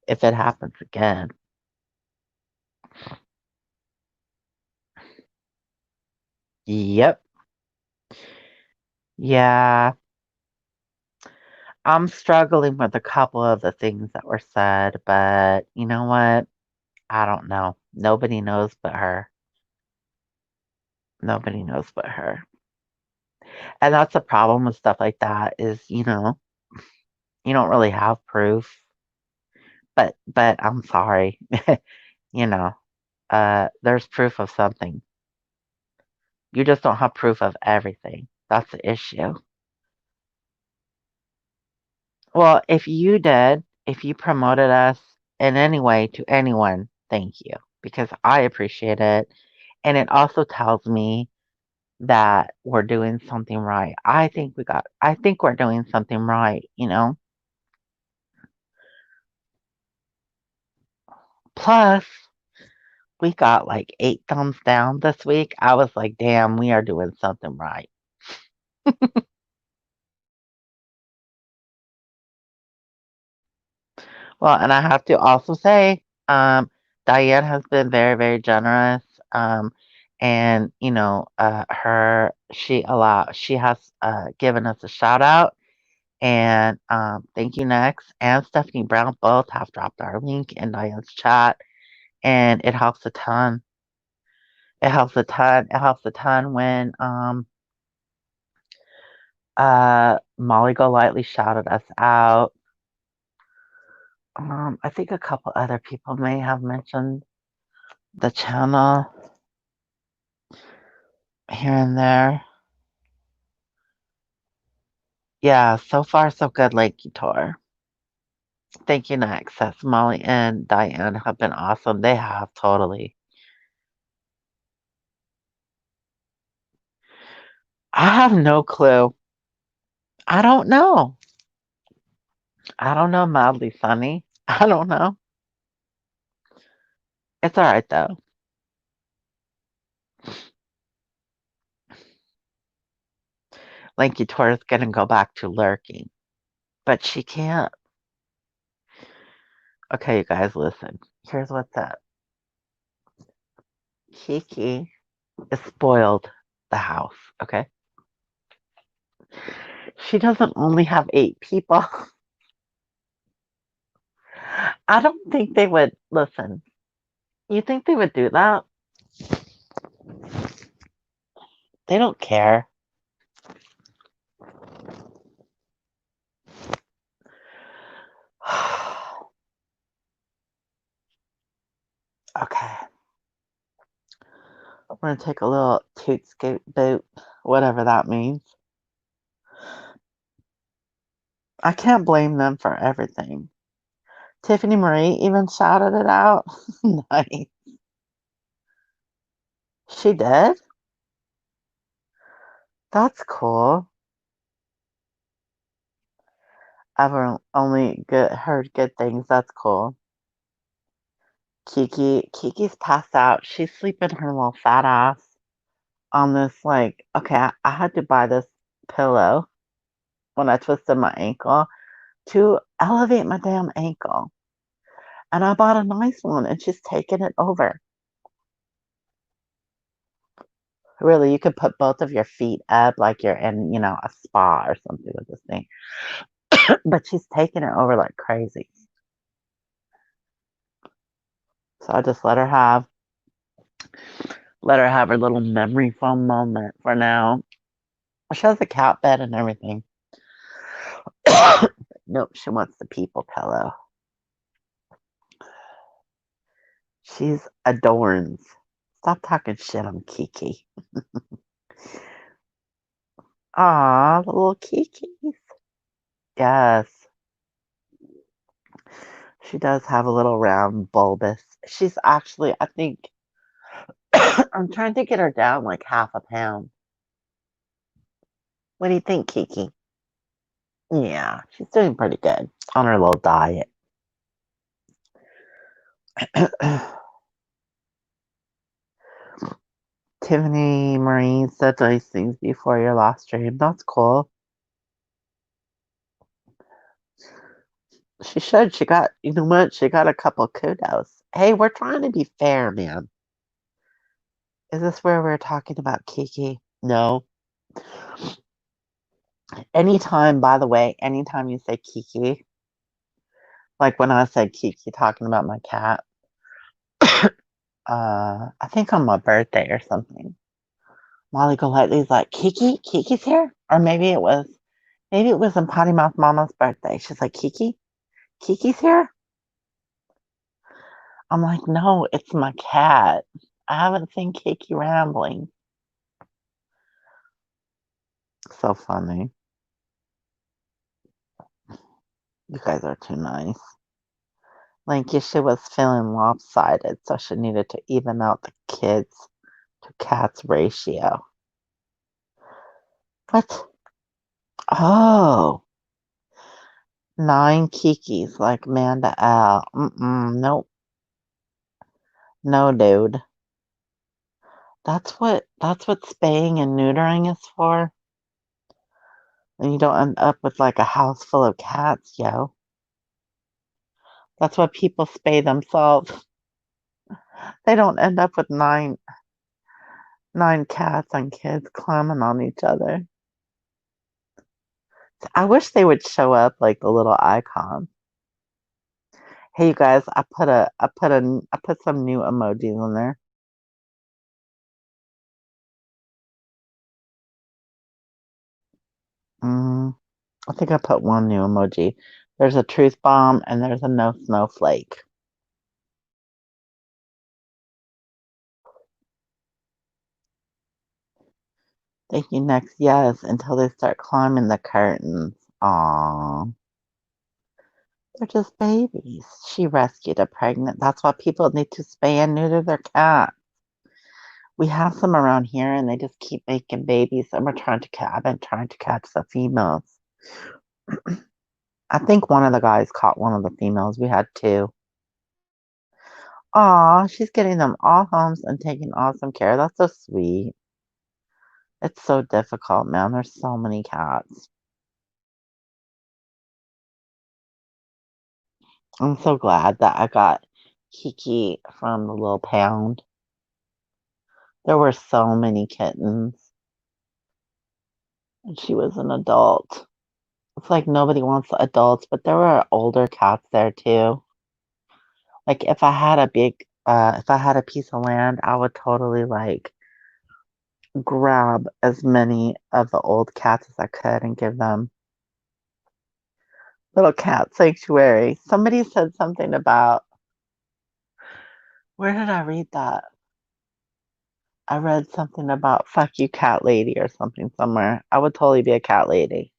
if it happens again. Yep. Yeah. I'm struggling with a couple of the things that were said, but you know what? I don't know. Nobody knows but her. Nobody knows but her. And that's the problem with stuff like that is, you don't really have proof. But I'm sorry. you know, there's proof of something. You just don't have proof of everything. That's the issue. Well, if you promoted us in any way to anyone, thank you. Because I appreciate it. And it also tells me that we're doing something right. I think we're doing something right. Plus, we got like 8 thumbs down this week. I was like, damn, we are doing something right. Well, and I have to also say, Diane has been very, very generous. And she has given us a shout out. And thank you next. And Stephanie Brown both have dropped our link in Diane's chat. And it helps a ton. It helps a ton. It helps a ton when Molly Golightly shouted us out. I think a couple other people may have mentioned the channel here and there. Yeah, so far so good, Lake Tour. Thank you, next. That's Molly and Diane have been awesome. They have totally. I have no clue. I don't know. I don't know. Mildly funny. I don't know. It's all right though. Lanky Tor's gonna go back to lurking, but she can't. Okay, you guys, listen. Here's what's up. Kiki is spoiled the house. Okay, she doesn't only have 8 people. I don't think they would listen. You think they would do that? They don't care. Okay, I'm gonna take a little toot scoot boot, whatever that means. I can't blame them for everything. Tiffany Marie even shouted it out. Nice. She did? That's cool. Only heard good things. That's cool. Kiki's passed out. She's sleeping her little fat ass on this, like, okay, I had to buy this pillow when I twisted my ankle to elevate my damn ankle. And I bought a nice one and she's taking it over. Really, you could put both of your feet up like you're in, a spa or something with this thing. But she's taking it over like crazy. So I just let her have her little memory foam moment for now. She has a cat bed and everything. Nope, she wants the people pillow. She's adorns. Stop talking shit on Kiki. Aw, the little Kikis. Yes. She does have a little round bulbous. She's actually, I think, I'm trying to get her down like half a pound. What do you think, Kiki? Yeah, she's doing pretty good on her little diet. Tiffany Marie said nice things before your last stream. That's cool. She should. She got, you know what? She got a couple kudos. Hey, we're trying to be fair, man. Is this where we're talking about Kiki? No. By the way, anytime you say Kiki, like when I said Kiki talking about my cat, I think on my birthday or something, Molly Golightly's like, Kiki's here? Or maybe it was on Potty Mouth Mama's birthday. She's like, Kiki's here? I'm like, no, it's my cat. I haven't seen Kiki rambling. So funny. You guys are too nice. Like, she was feeling lopsided, so she needed to even out the kids to cats ratio. What? Oh, 9 Kikis like Manda L. Nope. No, dude. That's what spaying and neutering is for. And you don't end up with like a house full of cats, yo. That's why people spay themselves. They don't end up with nine cats and kids climbing on each other. I wish they would show up like the little icon. Hey, you guys, I put some new emojis in there. I think I put one new emoji. There's a truth bomb and there's a no snowflake. Thank you, next. Yes, until they start climbing the curtains. Aww. They're just babies. She rescued a pregnant. That's why people need to spay and neuter their cat. We have some around here and they just keep making babies and we're trying to I've been trying to catch the females. I think one of the guys caught one of the females. We had two. Aw, she's getting them all homes and taking awesome care. That's so sweet. It's so difficult, man. There's so many cats. I'm so glad that I got Kiki from the little pound. There were so many kittens, and she was an adult. It's like nobody wants adults, but there were older cats there too. Like if I had a piece of land, I would totally like grab as many of the old cats as I could and give them little cat sanctuary. Somebody said something about, where did I read that? I read something about fuck you cat lady or something somewhere. I would totally be a cat lady.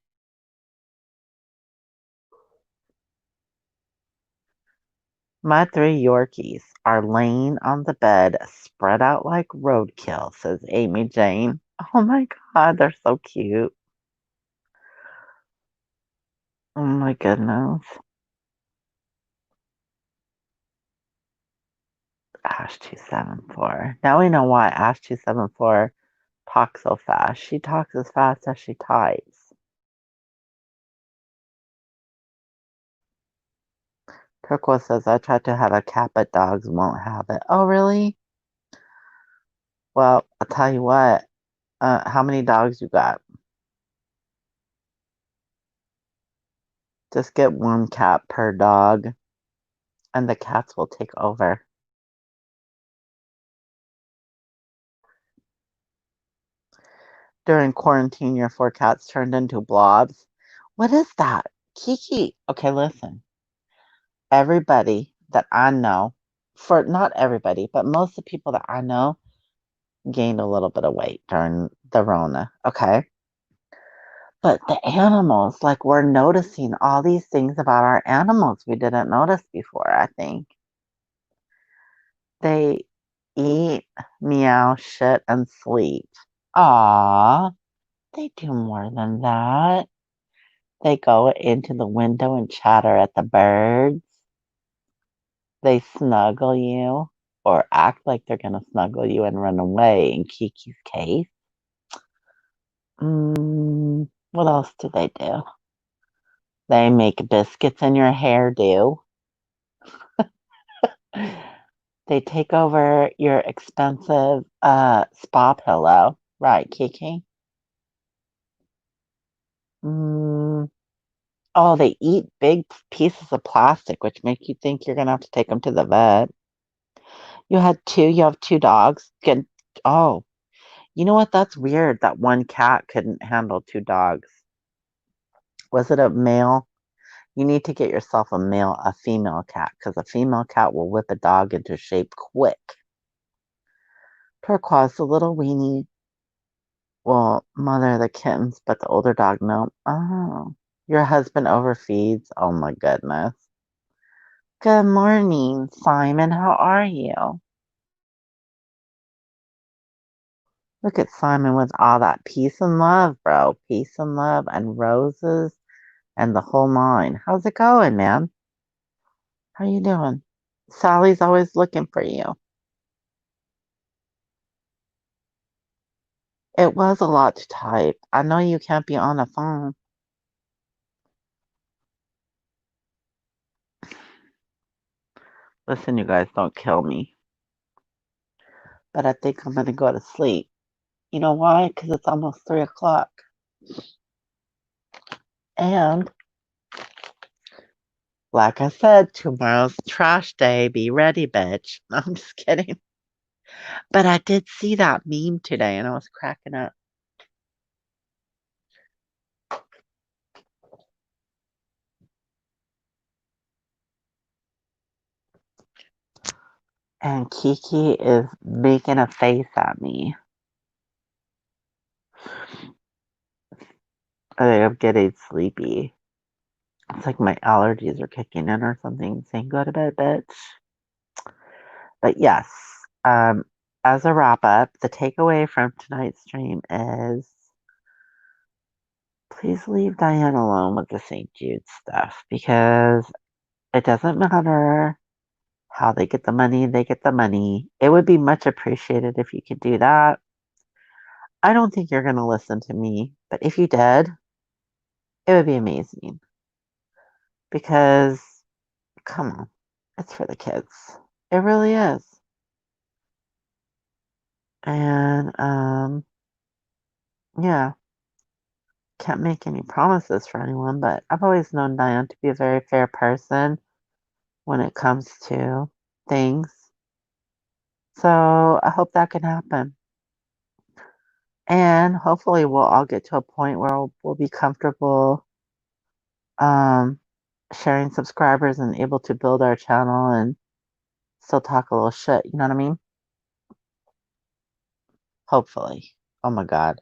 My three Yorkies are laying on the bed, spread out like roadkill, says Amy Jane. Oh my God, they're so cute. Oh my goodness. Ash274. Now we know why Ash274 talks so fast. She talks as fast as she types. Turquoise says, I tried to have a cat, but dogs won't have it. Oh, really? Well, I'll tell you what. How many dogs you got? Just get one cat per dog, and the cats will take over. During quarantine, your four cats turned into blobs. What is that? Kiki. Okay, listen. Everybody that I know, for not everybody, but most of the people that I know gained a little bit of weight during the Rona. Okay. But the animals, like we're noticing all these things about our animals we didn't notice before, I think. They eat, meow, shit, and sleep. Aw, they do more than that. They go into the window and chatter at the birds. They snuggle you or act like they're going to snuggle you and run away in Kiki's case. What else do they do? They make biscuits in your hairdo. They take over your expensive spa pillow. Right, Kiki? Mm, oh, they eat big pieces of plastic, which make you think you're going to have to take them to the vet. You have two dogs. Good. Oh, you know what? That's weird that one cat couldn't handle two dogs. Was it a male? You need to get yourself a female cat, because a female cat will whip a dog into shape quick. Turquoise, the little weenie, will mother the kittens, but the older dog, no. Oh, your husband overfeeds? Oh my goodness. Good morning, Simon. How are you? Look at Simon with all that peace and love, bro. Peace and love and roses and the whole nine. How's it going, man? How you doing? Sally's always looking for you. It was a lot to type. I know you can't be on a phone. Listen, you guys, don't kill me. But I think I'm going to go to sleep. You know why? Because it's almost 3 o'clock. And like I said, tomorrow's trash day. Be ready, bitch. No, I'm just kidding. But I did see that meme today and I was cracking up. And Kiki is making a face at me. I think I'm getting sleepy. It's like my allergies are kicking in or something, saying go to bed, bitch. But yes, um, as a wrap up, the takeaway from tonight's stream is please leave Diane alone with the St. Jude stuff because it doesn't matter how they get the money, they get the money. It would be much appreciated if you could do that. I don't think you're going to listen to me, but if you did, it would be amazing because come on, it's for the kids. It really is. And yeah, can't make any promises for anyone, but I've always known Diane to be a very fair person when it comes to things. So I hope that can happen. And hopefully we'll all get to a point where we'll be comfortable um, sharing subscribers and able to build our channel and still talk a little shit. You know what I mean? Hopefully. Oh my God.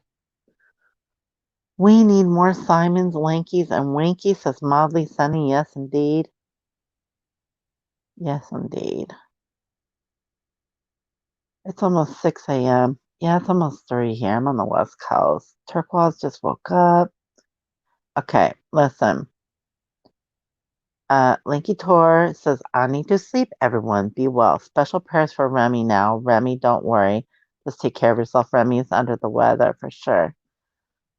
We need more Simons, Lankies, and Winkies, says Mildly Sunny. Yes, indeed. Yes, indeed. It's almost 6 a.m. Yeah, it's almost 3 here. I'm on the West Coast. Turquoise just woke up. Okay, listen. Linky Tor says, I need to sleep, everyone. Be well. Special prayers for Remy now. Remy, don't worry. Just take care of yourself. Remy is under the weather for sure.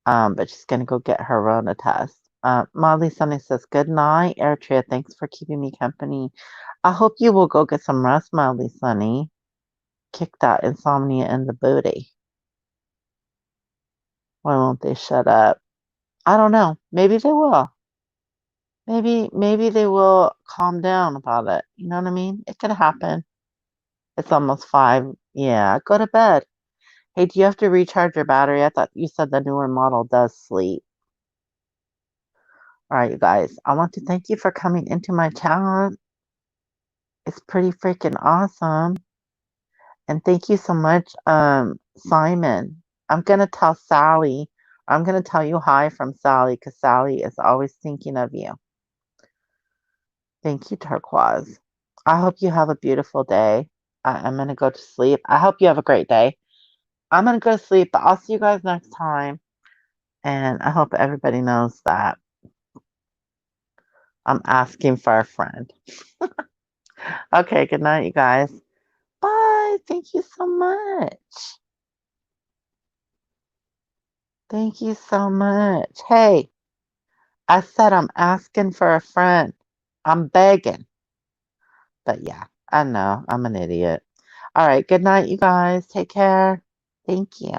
But she's gonna go get her Rona test. Molly Sunny says, good night, Eritrea. Thanks for keeping me company. I hope you will go get some rest, Molly Sunny. Kick that insomnia in the booty. Why won't they shut up? I don't know. Maybe they will. Maybe they will calm down about it. You know what I mean? It could happen. It's almost 5. Yeah, go to bed. Hey, do you have to recharge your battery? I thought you said the newer model does sleep. All right, you guys. I want to thank you for coming into my channel. It's pretty freaking awesome. And thank you so much, Simon. I'm gonna tell Sally. I'm gonna tell you hi from Sally because Sally is always thinking of you. Thank you, Turquoise. I hope you have a beautiful day. I'm going to go to sleep. I hope you have a great day. I'm going to go to sleep, but I'll see you guys next time. And I hope everybody knows that I'm asking for a friend. Okay, good night, you guys. Bye. Thank you so much. Thank you so much. Hey, I said I'm asking for a friend. I'm begging. But yeah, I know I'm an idiot. All right, good night, you guys. Take care. Thank you.